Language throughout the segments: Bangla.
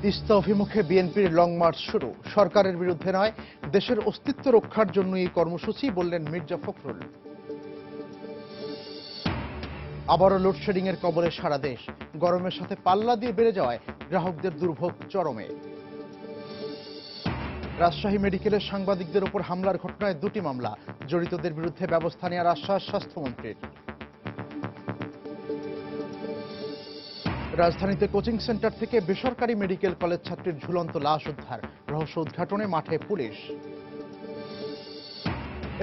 তিস্তা অভিমুখে বিএনপির লং মার্চ শুরু। সরকারের বিরুদ্ধে নয়, দেশের অস্তিত্ব রক্ষার জন্য এই কর্মসূচি, বললেন মির্জা ফখরুল। আবারও লোডশেডিং এর কবলে সারা দেশ। গরমের সাথে পাল্লা দিয়ে বেড়ে যাওয়ায় গ্রাহকদের দুর্ভোগ চরমে। রাজশাহী মেডিকেলের সাংবাদিকদের উপর হামলার ঘটনায় 2টি মামলা, জড়িতদের বিরুদ্ধে ব্যবস্থা নেওয়ার আশ্বাস স্বাস্থ্যমন্ত্রীর। রাজধানীতে কোচিং সেন্টার থেকে বেসরকারি মেডিকেল কলেজ ছাত্রীর ঝুলন্ত লাশ উদ্ধার, রহস্য উদ্ঘাটনে মাঠে পুলিশ।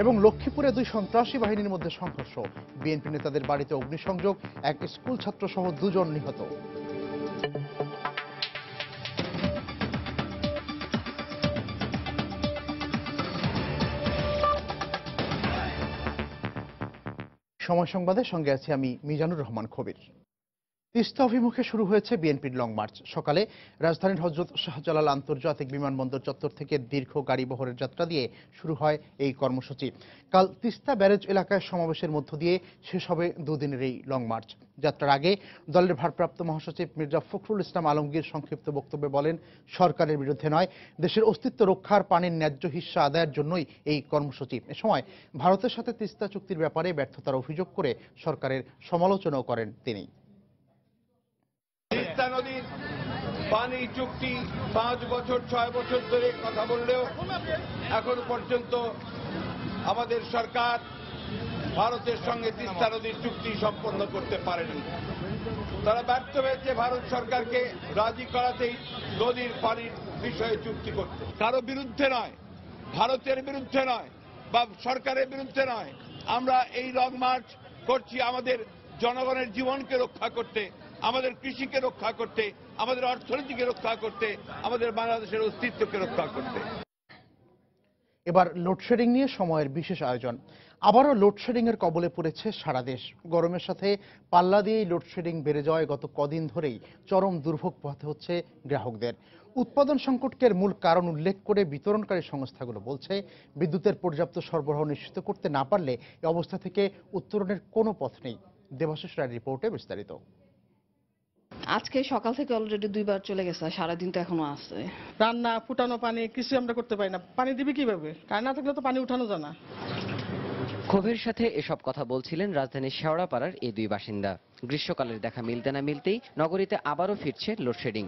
এবং লক্ষ্মীপুরে 2 সন্ত্রাসী বাহিনীর মধ্যে সংঘর্ষ, বিএনপি নেতাদের বাড়িতে অগ্নিসংযোগ, এক স্কুল ছাত্র সহ 2 জন নিহত। সময় সংবাদের সঙ্গে আছি আমি মিজানুর রহমান কবির। তিস্তা অভিমুখে শুরু হয়েছে বিএনপির লং মার্চ। সকালে রাজধানীর হযরত শাহজালাল আন্তর্জাতিক বিমানবন্দর চত্বর থেকে দীর্ঘ গাড়ি বহরের যাত্রা দিয়ে শুরু হয় এই কর্মসূচি। কাল তিস্তা ব্যারেজ এলাকায় সমাবেশের মধ্য দিয়ে শেষ হবে 2 দিনের এই লং মার্চ। যাত্রার আগে দলের ভারপ্রাপ্ত মহাসচিব মির্জা ফখরুল ইসলাম আলমগীর সংক্ষিপ্ত বক্তব্যে বলেন, সরকারের বিরুদ্ধে নয়, দেশের অস্তিত্ব রক্ষার পানির ন্যায্য হিস্সা আদায়ের জন্যই এই কর্মসূচি। এ সময় ভারতের সাথে তিস্তা চুক্তির ব্যাপারে ব্যর্থতার অভিযোগ করে সরকারের সমালোচনাও করেন তিনি। তিস্তা নদীর পানি চুক্তি 5 বছর 6 বছর ধরে কথা বললেও এখন পর্যন্ত আমাদের সরকার ভারতের সঙ্গে তিস্তা নদীর চুক্তি সম্পন্ন করতে পারেনি। তারা ব্যর্থ হয়েছে ভারত সরকারকে রাজি করাতেই নদীর পানির বিষয়ে চুক্তি করতে। কারো বিরুদ্ধে নয়, ভারতের বিরুদ্ধে নয় বা সরকারের বিরুদ্ধে নয়, আমরা এই লং মার্চ করছি আমাদের জনগণের জীবনকে রক্ষা করতে, আমাদের কৃষিকে রক্ষা করতে, আমাদের অর্থনীতিকে রক্ষা করতে, আমাদের বাংলাদেশের অস্তিত্বকে রক্ষা করতে। এবার লোডশেডিং নিয়ে সময়ের বিশেষ আয়োজন। আবারও লোডশেডিং এর কবলে পড়েছে সারা দেশ। গরমের সাথে পাল্লা দিয়েই লোডশেডিং বেড়ে যাওয়ায় গত কদিন ধরেই চরম দুর্ভোগ পোহাতে হচ্ছে গ্রাহকদের। উৎপাদন সংকটের মূল কারণ উল্লেখ করে বিতরণকারী সংস্থাগুলো বলছে, বিদ্যুতের পর্যাপ্ত সরবরাহ নিশ্চিত করতে না পারলে এই অবস্থা থেকে উত্তরণের কোনো পথ নেই। দেবাশিস রায়ের রিপোর্টে বিস্তারিত। আজকে সকাল থেকে অলরেডি 2 বার চলে গেছে, সারাদিন তো এখনো আছে। রান্না, ফুটানো পানি কিছু আমরা করতে পারি না। পানি দিবি কিভাবে? কারেন্ট না থাকলে তো পানি উঠানো যায় না। ক্ষোভের সাথে এসব কথা বলছিলেন রাজধানীর শেওড়াপাড়ার এই 2 বাসিন্দা। গ্রীষ্মকালের দেখা মিলতে না মিলতেই নগরীতে আবারও ফিরছে লোডশেডিং।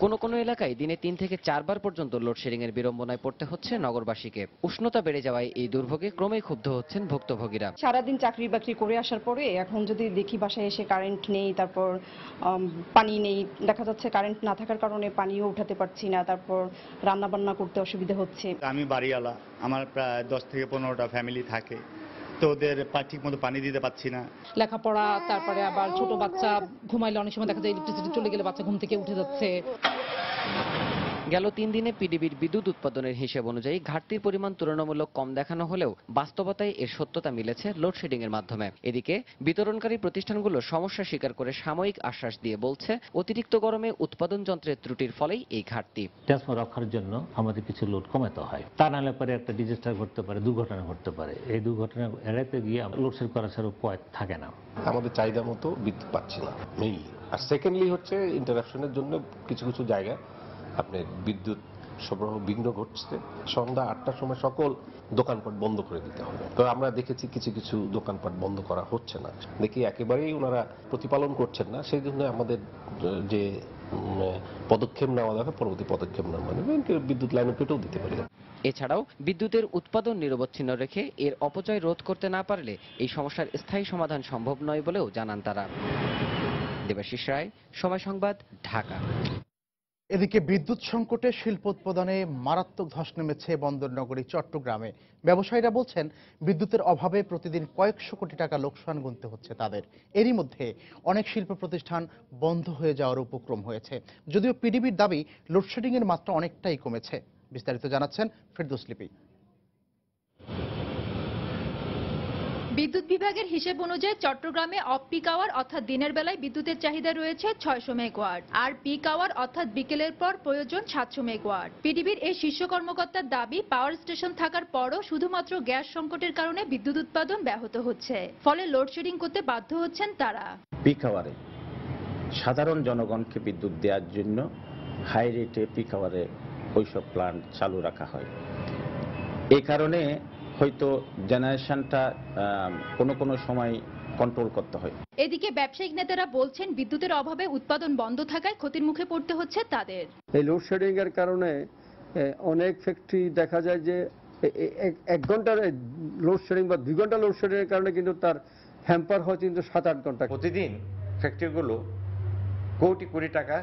কোনো কোনো এলাকায় দিনে 3 থেকে 4 বার পর্যন্ত লোডশেডিং এর বিড়ম্বনায় পড়তে হচ্ছে নগরবাসীকে। উষ্ণতা বেড়ে যাওয়ায় এই দুর্ভোগে ক্রমেই ক্ষুব্ধ হচ্ছেন ভুক্তভোগীরা। সারাদিন চাকরি বাকরি করে আসার পরে এখন যদি দেখি বাসায় এসে কারেন্ট নেই, তারপর পানি নেই, দেখা যাচ্ছে কারেন্ট না থাকার কারণে পানিও উঠাতে পারছি না, তারপর রান্না বান্না করতে অসুবিধা হচ্ছে। আমি বাড়িওয়ালা, আমার প্রায় 10 থেকে 15টা ফ্যামিলি থাকে, তো ওদের ঠিক মতো পানি দিতে পারছি না। লেখাপড়া, তারপরে আবার ছোট বাচ্চা ঘুমাইলে অনেক সময় দেখা যায় ইলেকট্রিসিটি চলে গেলে বাচ্চা ঘুম থেকে উঠে যাচ্ছে। গেল 3 দিনে পিডিবির বিদ্যুৎ উৎপাদনের হিসেব অনুযায়ী ঘাটতির পরিমাণ তুলনামূলক কম দেখানো হলেও বাস্তবতায় এর সত্যতা মিলেছে লোডশেডিং এর মাধ্যমে। এদিকে বিতরণকারী প্রতিষ্ঠানগুলো সমস্যা স্বীকার করে সাময়িক আশ্বাস দিয়ে বলছে, অতিরিক্ত গরমে উৎপাদন যন্ত্রের ত্রুটির ফলেই এই ঘাটতি। ট্রান্সফর্মার রক্ষার জন্য আমাদের কিছু লোড কমাতে হয়, তা নাহলে পরে একটা ডিজাস্টার ঘটতে পারে, দুর্ঘটনা ঘটতে পারে। এই দুর্ঘটনা এড়াতে গিয়ে লোডশেড করার ছাড়া উপায় থাকে না। আমাদের চাহিদা মতো বিদ্যুৎ পাচ্ছি না মেইনলি। আর সেকেন্ডলি হচ্ছে ইন্টারাপশনের জন্য কিছু কিছু জায়গায় আপনার বিদ্যুৎ সরবরাহ বিঘ্ন ঘটছে। সন্ধ্যা 8টার সময় সকল দোকানপাট বন্ধ করে দিতে হবে। তো আমরা দেখেছি কিছু কিছু দোকানপাট বন্ধ করা হচ্ছে না, দেখি একেবারেই ওনারা প্রতিপালন করছেন না। সেই জন্য আমাদের যে পদক্ষেপ নেওয়া দরকার, পরবর্তী পদক্ষেপ নেওয়া মানে বিদ্যুৎ লাইনে কেটেও দিতে পারি। এছাড়াও বিদ্যুতের উৎপাদন নিরবচ্ছিন্ন রেখে এর অপচয় রোধ করতে না পারলে এই সমস্যার স্থায়ী সমাধান সম্ভব নয় বলেও জানান তারা। দেবাশিস রায়, সময় সংবাদ, ঢাকা। এদিকে বিদ্যুৎ সংকটে শিল্প উৎপাদনে মারাত্মক ধস নেমেছে বন্দরনগরী চট্টগ্রামে। ব্যবসায়ীরা বলছেন, বিদ্যুতের অভাবে প্রতিদিন কয়েকশো কোটি টাকা লোকসান গুনতে হচ্ছে তাদের। এরই মধ্যে অনেক শিল্প প্রতিষ্ঠান বন্ধ হয়ে যাওয়ার উপক্রম হয়েছে। যদিও পিডিবির দাবি, লোডশেডিং এর মাত্রা অনেকটাই কমেছে। বিস্তারিত জানাচ্ছেন ফেরদৌস লিপি। বিদ্যুৎ বিভাগের হিসেব অনুযায়ী চট্টগ্রামে অফ পিক আওয়ার অর্থাৎ দিনের বেলায় বিদ্যুতের চাহিদা রয়েছে 600 মেগাওয়াট, আর পিক আওয়ার অর্থাৎ বিকেলের পর প্রয়োজন 700 মেগাওয়াট। পিডিবির এই শীর্ষ কর্মকর্তার দাবি, পাওয়ার স্টেশন থাকার পরও শুধুমাত্র গ্যাস সংকটের কারণে বিদ্যুৎ উৎপাদন ব্যাহত হচ্ছে, ফলে লোডশেডিং করতে বাধ্য হচ্ছেন তারা। পিক আওয়ারে সাধারণ জনগণকে বিদ্যুৎ দেওয়ার জন্য হাই রেটে পিক আওয়ারে ওইসব প্ল্যান্ট চালু রাখা হয়। এই কারণে হয়তো জেনারেশনটা কোনো সময় কন্ট্রোল করতে হয়। এদিকে ব্যবসায়িক নেতারা বলছেন বিদ্যুতের অভাবে উৎপাদন বন্ধ থাকায় ক্ষতির মুখে পড়তে হচ্ছে তাদের। এই লোডশেডিং এর কারণে অনেক ফ্যাক্টরি দেখা যায় যে 1 ঘন্টার লোডশেডিং বা 2 ঘন্টা লোডশেডিং এর কারণে কিন্তু তার হ্যাম্পার হয় কিন্তু 7-8 ঘন্টা। প্রতিদিন ফ্যাক্টরিগুলো কোটি কোটি টাকা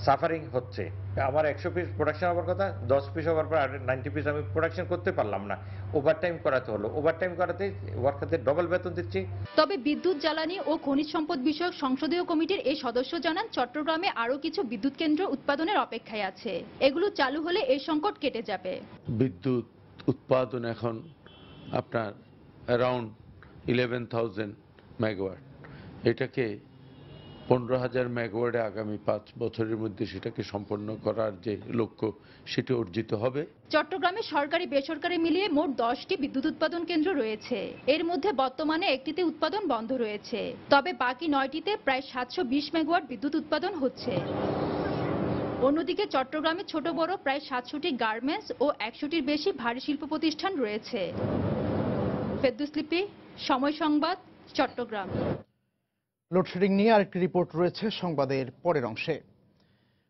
সাফারিং হচ্ছে। আমার 100 পিস প্রোডাকশন হওয়ার কথা, 10 পিস হওয়ার পর 90 পিস আমি প্রোডাকশন করতে পারলাম না, ওভারটাইম করাতে হলো। ওভারটাইম করাতে ওয়ার্কারদের ডবল বেতন দিচ্ছি। তবে বিদ্যুৎ জ্বালানি ও খনিজ সম্পদ বিষয়ক সংসদীয় কমিটির এই সদস্য জানান চট্টগ্রামে আরো কিছু বিদ্যুৎ কেন্দ্র উৎপাদনের অপেক্ষায় আছে। এগুলো চালু হলে এই সংকট কেটে যাবে। বিদ্যুৎ উৎপাদন এখন আপনার অ্যারাউন্ড 11,000 মেগাওয়াট। এটাকে 15,000 মেগাওয়াটে আগামী 5 বছরের মধ্যে সেটাকে সম্পন্ন করার যে লক্ষ্য সেটা অর্জিত হবে। চট্টগ্রামে সরকারি বেসরকারি মিলিয়ে মোট 10টি বিদ্যুৎ উৎপাদন কেন্দ্র রয়েছে। এর মধ্যে বর্তমানে একটিতে উৎপাদন বন্ধ রয়েছে, তবে বাকি 9টিতে প্রায় 720 মেগাওয়াট বিদ্যুৎ উৎপাদন হচ্ছে। অন্যদিকে চট্টগ্রামে ছোট বড় প্রায় 700টি গার্মেন্টস ও 100টির বেশি ভারী শিল্প প্রতিষ্ঠান রয়েছে। ফেরদৌস লিপি, সময় সংবাদ, চট্টগ্রাম। লোডশেডিং নিয়ে আরেকটি রিপোর্ট রয়েছে সংবাদের পরের অংশে।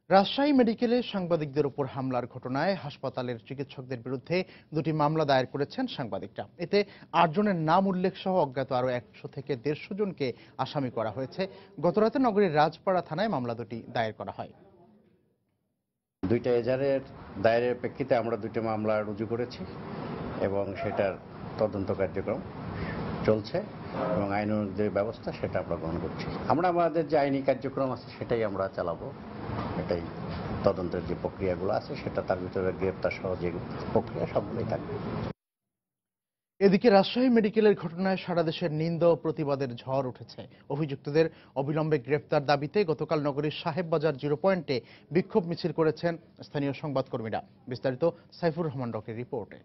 রাজশাহী মেডিকেলে সাংবাদিকদের উপর হামলার ঘটনায় হাসপাতালের চিকিৎসকদের বিরুদ্ধে 2টি মামলা দায়ের করেছেন সাংবাদিকরা। এতে 8 জনের নাম উল্লেখ সহ অজ্ঞাত আরও 100 থেকে 150 জনকে আসামি করা হয়েছে। গতরাতে নগরীর রাজপাড়া থানায় মামলা 2টি দায়ের করা হয়। 2টা এজাহারের দায়েরের প্রেক্ষিতে আমরা 2টি মামলা রুজু করেছি এবং সেটার তদন্ত কার্যক্রম চলছে এবং আইনানুগ যে ব্যবস্থা সেটা আমরা গ্রহণ করছি। আমরা আমাদের যে আইনি কার্যক্রম আছে সেটাই আমরা চালাবো। এটাই তদন্তের যে প্রক্রিয়াগুলো আছে সেটা, তার ভিতরে গ্রেপ্তার সহ যে প্রক্রিয়া সবগুলোই থাকবে। এদিকে রাজশাহী মেডিকেলের ঘটনায় সারা দেশের নিন্দা ও প্রতিবাদের ঝড় উঠেছে। অভিযুক্তদের অবিলম্বে গ্রেপ্তার দাবিতে গতকাল নগরীর সাহেববাজার 0 পয়েন্টে বিক্ষোভ মিছিল করেছেন স্থানীয় সংবাদকর্মীরা। বিস্তারিত সাইফুর রহমান রকির রিপোর্টে।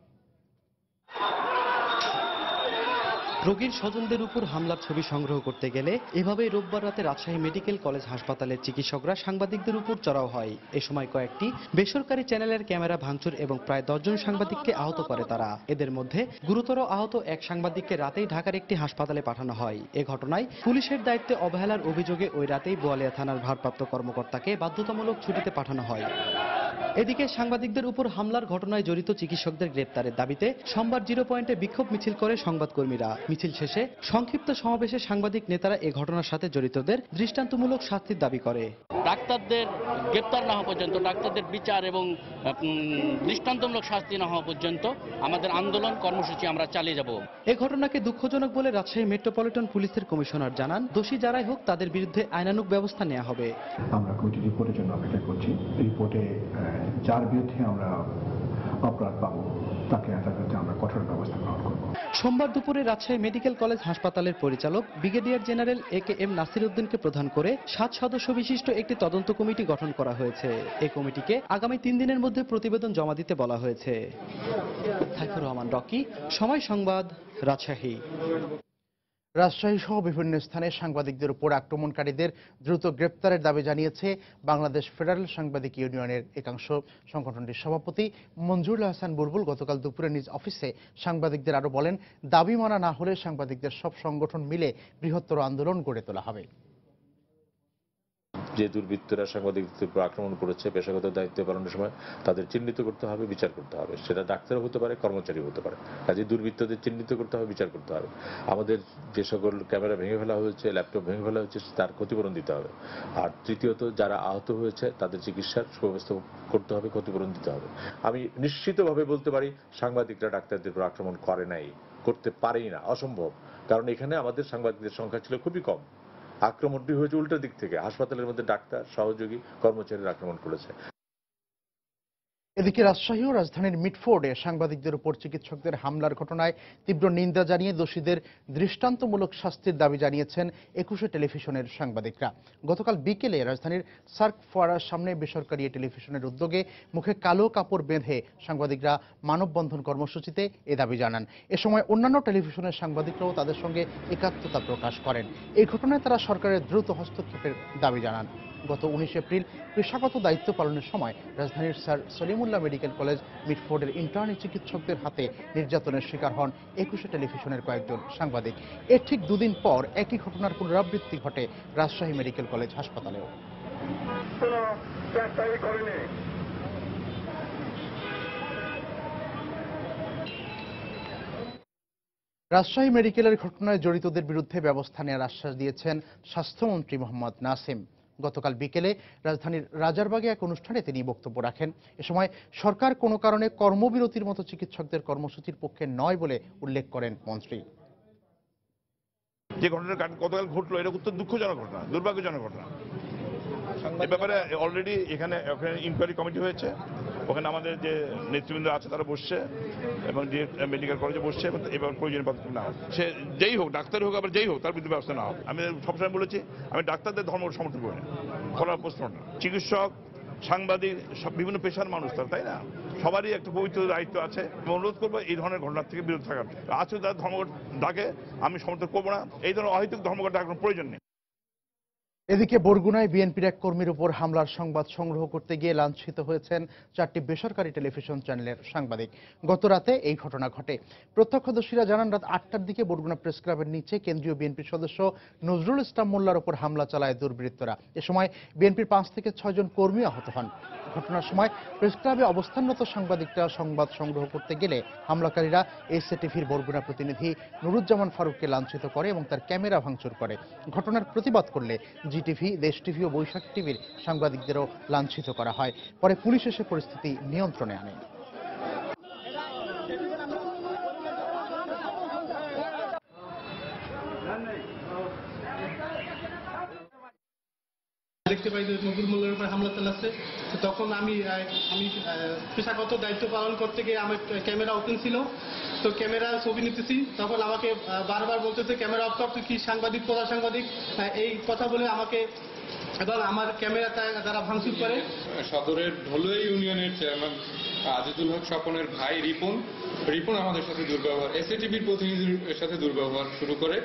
রোগীর স্বজনদের উপর হামলার ছবি সংগ্রহ করতে গেলে এভাবেই রোববার রাতে রাজশাহী মেডিকেল কলেজ হাসপাতালের চিকিৎসকরা সাংবাদিকদের উপর চড়াও হয়। এ সময় কয়েকটি বেসরকারি চ্যানেলের ক্যামেরা ভাঙচুর এবং প্রায় 10 জন সাংবাদিককে আহত করে তারা। এদের মধ্যে গুরুতর আহত এক সাংবাদিককে রাতেই ঢাকার একটি হাসপাতালে পাঠানো হয়। এ ঘটনায় পুলিশের দায়িত্বে অবহেলার অভিযোগে ওই রাতেই বোয়ালিয়া থানার ভারপ্রাপ্ত কর্মকর্তাকে বাধ্যতামূলক ছুটিতে পাঠানো হয়। এদিকে সাংবাদিকদের উপর হামলার ঘটনায় জড়িত চিকিৎসকদের গ্রেপ্তারের দাবিতে সোমবার 0 পয়েন্টে বিক্ষোভ মিছিল করে সংবাদকর্মীরা। মিছিল শেষে সংক্ষিপ্ত সমাবেশে সাংবাদিক নেতারা এ ঘটনার সাথে জড়িতদের দৃষ্টান্তমূলক শাস্তির দাবি করে। ডাক্তারদের গ্রেপ্তার না হওয়া পর্যন্ত, ডাক্তারদের বিচার এবং দৃষ্টান্তমূলক শাস্তি না হওয়া পর্যন্ত আমাদের আন্দোলন কর্মসূচি আমরা চালিয়ে যাব। এ ঘটনাকে দুঃখজনক বলে রাজশাহী মেট্রোপলিটন পুলিশের কমিশনার জানান, দোষী যারাই হোক তাদের বিরুদ্ধে আইনানুগ ব্যবস্থা নেওয়া হবে। আমরা কমিটি রিপোর্টের জন্য অপেক্ষা করছি। রিপোর্টে যার বিরুদ্ধে আমরা অপরাধ পাবো তাকে আমরা কঠোর ব্যবস্থা গ্রহণ করব। সোমবার দুপুরে রাজশাহী মেডিকেল কলেজ হাসপাতালের পরিচালক ব্রিগেডিয়ার জেনারেল AKM নাসির উদ্দিনকে প্রধান করে 7 সদস্য বিশিষ্ট একটি তদন্ত কমিটি গঠন করা হয়েছে। এই কমিটিকে আগামী 3 দিনের মধ্যে প্রতিবেদন জমা দিতে বলা হয়েছে। সাইফুর রহমান রকি, সময় সংবাদ, রাজশাহী। রাজশাহী সহ বিভিন্ন স্থানে সাংবাদিকদের উপর আক্রমণকারীদের দ্রুত গ্রেপ্তারের দাবি জানিয়েছে বাংলাদেশ ফেডারেল সাংবাদিক ইউনিয়নের একাংশ। সংগঠনটির সভাপতি মঞ্জুরুল হাসান বুলবুল গতকাল দুপুরে নিজ অফিসে সাংবাদিকদের আরো বলেন, দাবি মানা না হলে সাংবাদিকদের সব সংগঠন মিলে বৃহত্তর আন্দোলন গড়ে তোলা হবে। যে দুর্বৃত্তরা সাংবাদিকদের উপর আক্রমণ করেছে, পেশাগত দায়িত্ব পালনের সময় তাদের চিহ্নিত করতে হবে, বিচার করতে হবে। সেটা ডাক্তারও হতে পারে, কর্মচারী হতে পারে। কাজে দুর্বৃত্তদের চিহ্নিত করতে হবে, বিচার করতে হবে। আমাদের যে সকল ক্যামেরা ভেঙে ফেলা হয়েছে, ল্যাপটপ ভেঙে ফেলা হয়েছে, তার ক্ষতিপূরণ দিতে হবে। আর তৃতীয়ত, যারা আহত হয়েছে তাদের চিকিৎসার সুব্যবস্থা করতে হবে, ক্ষতিপূরণ দিতে হবে। আমি নিশ্চিতভাবে বলতে পারি সাংবাদিকরা ডাক্তারদের উপর আক্রমণ করে নাই, করতে পারেই না, অসম্ভব। কারণ এখানে আমাদের সাংবাদিকদের সংখ্যা ছিল খুবই কম। আক্রমণটি হয়েছে উল্টো দিক থেকে, হাসপাতালের মধ্যে ডাক্তার, সহযোগী, কর্মচারীরা আক্রমণ করেছে। এদিকে রাজশাহী ও রাজধানীর মিটফোর্ডে সাংবাদিকদের উপর চিকিৎসকদের হামলার ঘটনায় তীব্র নিন্দা জানিয়ে দোষীদের দৃষ্টান্তমূলক শাস্তির দাবি জানিয়েছেন 21 টেলিভিশনের সাংবাদিকরা। গতকাল বিকেলে রাজধানীর সার্ক ফোয়ারার সামনে বেসরকারি টেলিভিশনের উদ্যোগে মুখে কালো কাপড় বেঁধে সাংবাদিকরা মানববন্ধন কর্মসূচিতে এ দাবি জানান। এ সময় অন্যান্য টেলিভিশনের সাংবাদিকরাও তাদের সঙ্গে একাত্মতা প্রকাশ করেন। এই ঘটনায় তারা সরকারের দ্রুত হস্তক্ষেপের দাবি জানান। গত 19 এপ্রিল পেশাগত দায়িত্ব পালনের সময় রাজধানীর স্যার সলিমুল্লাহ মেডিকেল কলেজ মিটফোর্ডের ইন্টার্নি চিকিৎসকদের হাতে নির্যাতনের শিকার হন 21 টেলিভিশনের কয়েকজন সাংবাদিক। এর ঠিক দুদিন পর একই ঘটনার পুনরাবৃত্তি ঘটে রাজশাহী মেডিকেল কলেজ হাসপাতালেও। রাজশাহী মেডিকেলের ঘটনায় জড়িতদের বিরুদ্ধে ব্যবস্থা নেওয়ার আশ্বাস দিয়েছেন স্বাস্থ্যমন্ত্রী মোহাম্মদ নাসিম। গতকাল বিকেলে রাজধানীর রাজারবাগে এক অনুষ্ঠানে তিনি বক্তব্য রাখেন। এ সময় সরকার কোনো কারণে কর্মবিরতির মতো চিকিৎসকদের কর্মসূচির পক্ষে নয় বলে উল্লেখ করেন মন্ত্রী। যে ঘটনাটা গতকাল ঘটলো এটা অত্যন্ত দুঃখজনক ঘটনা, দুর্ভাগ্যজনক ঘটনা। এ ব্যাপারে অলরেডি এখানে ইনকোয়ারি কমিটি হয়েছে, ওখানে আমাদের যে নেতৃবৃন্দ আছে তারা বসছে এবং মেডিকেল কলেজে বসছে এবং এবার প্রয়োজনীয় পদক্ষেপ না হোক, সে যেই হোক, ডাক্তার হোক আবার যেই হোক, তার বিরুদ্ধে ব্যবস্থা না হোক। আমি সবসময় বলেছি আমি ডাক্তারদের ধর্ম সমর্থন করি না, খোলা প্রশ্ন না। চিকিৎসক, সাংবাদিক, সব বিভিন্ন পেশার মানুষ তাই না, সবারই একটা পবিত্র দায়িত্ব আছে। অনুরোধ করবো এই ধরনের ঘটনার থেকে বিরত থাকার। আছে তার ধর্মঘট ডাকে আমি সমর্থন করবো না, এই ধরনের অহেতুক ধর্মঘট ডাকার কোনো প্রয়োজন নেই। এদিকে বরগুনায় বিএনপির এক কর্মীর উপর হামলার সংবাদ সংগ্রহ করতে গিয়ে লাঞ্ছিত হয়েছেন 4টি বেসরকারি টেলিভিশন চ্যানেলের সাংবাদিক। গত রাতে এই ঘটনা ঘটে। প্রত্যক্ষদর্শীরা জানান রাত 8টার দিকে বরগুনা প্রেস ক্লাবের নিচে কেন্দ্রীয় বিএনপির সদস্য নজরুল ইসলাম মোল্লার উপর হামলা চালায় দুর্বৃত্তরা। এ সময় বিএনপির 5 থেকে 6 জন কর্মী আহত হন। ঘটনার সময় প্রেস ক্লাবে অবস্থানরত সাংবাদিকরা সংবাদ সংগ্রহ করতে গেলে হামলাকারীরা এসএটিভির বরগুনা প্রতিনিধি নুরুজ্জামান ফারুককে লাঞ্ছিত করে এবং তার ক্যামেরা ভাঙচুর করে। ঘটনার প্রতিবাদ করলে জিটিভি, দেশ টিভি ও বৈশাখী টিভির সাংবাদিকদেরও লাঞ্ছিত করা হয়। পরে পুলিশ এসে পরিস্থিতি নিয়ন্ত্রণে আনে। দেখতে পাই যে নজরুল মোল্লার উপর হামলা চালাচ্ছে, তখন আমি পেশাগত দায়িত্ব পালন করতে গিয়ে আমার ক্যামেরা ওপেন ছিল, তো ক্যামেরা ছবি নিতেছি, তখন আমাকে বারবার বলতেছে ক্যামেরা অফ কর, তুই কি সাংবাদিক, প্রধান সাংবাদিক, এই কথা বলে আমাকে এবং আমার ক্যামেরাটা তারা ভাঙচুর করে। সদরের ঢোলুয়া ইউনিয়নের চেয়ারম্যান আজিজুল হক স্বপনের ভাই রিপন আমাদের সাথে দুর্ব্যবহার, এসএটিভির প্রতিনিধির সাথে দুর্ব্যবহার শুরু করে,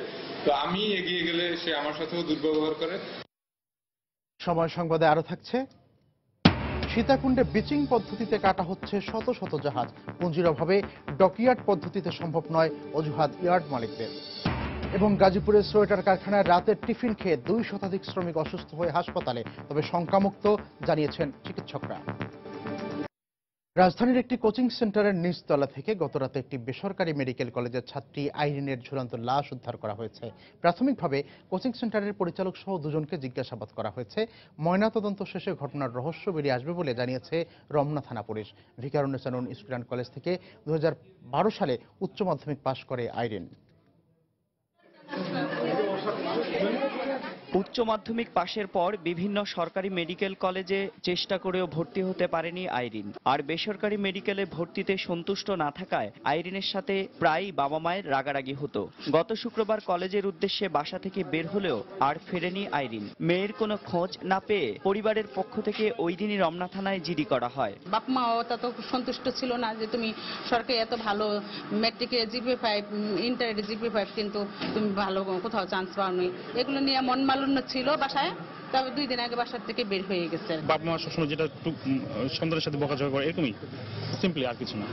তো আমি এগিয়ে গেলে সে আমার সাথেও দুর্ব্যবহার করে। সময় সংবাদে আরো থাকছে, সীতাকুণ্ডে বিচিং পদ্ধতিতে কাটা হচ্ছে শত শত জাহাজ। পুঁজির অভাবে ডকইয়ার্ড পদ্ধতিতে সম্ভব নয়, অজুহাত ইয়ার্ড মালিকদের। এবং গাজীপুরের সোয়েটার কারখানায় রাতের টিফিন খেয়ে 2 শতাধিক শ্রমিক অসুস্থ হয়ে হাসপাতালে, তবে শঙ্কামুক্ত জানিয়েছেন চিকিৎসকরা। রাজধানীর একটি কোচিং সেন্টারের নিচতলা থেকে গতরাতে একটি বেসরকারি মেডিকেল কলেজের ছাত্রী আইরিনের ঝুলন্ত লাশ উদ্ধার করা হয়েছে। প্রাথমিকভাবে কোচিং সেন্টারের পরিচালক সহ 2 জনকে জিজ্ঞাসাবাদ করা হয়েছে। ময়নাতদন্ত শেষে ঘটনার রহস্য বেরিয়ে আসবে বলে জানিয়েছে রমনা থানা পুলিশ। ভিকারুন্নেসা নূন স্টুডেন্ট কলেজ থেকে 2012 সালে উচ্চ মাধ্যমিক পাশ করে আইরিন। উচ্চ মাধ্যমিক পাশের পর বিভিন্ন সরকারি মেডিকেল কলেজে চেষ্টা করেও ভর্তি হতে পারেনি আইরিন। আর বেসরকারি মেডিকেলে ভর্তিতে সন্তুষ্ট না থাকায় আইরিনের সাথে প্রায়ই বাবা মায়ের রাগারাগি হতো। গত শুক্রবার কলেজের উদ্দেশ্যে বাসা থেকে বের হলেও আর ফেরেনি আইরিন। মেয়ের কোনো খোঁজ না পেয়ে পরিবারের পক্ষ থেকে ওই দিনই রমনা থানায় জিডি করা হয়। বাপ মাও তত সন্তুষ্ট ছিল না যে তুমি সরকারি এত ভালো ম্যাট্রিকে জিপিএ 5, ইন্টারে জিপিএ 5, কিন্তু তুমি ভালো কোথাও চান্স পাওনি। এগুলো নিয়ে মন মালিন্য ছিল বাসায়। তবে 2 দিন আগে বাসার থেকে বের হয়ে গেছে। বাপ মা সবসময় যেটা একটু সন্তানের সাথে বকাঝকা করে, এরকমই সিম্পলি, আর কিছু না।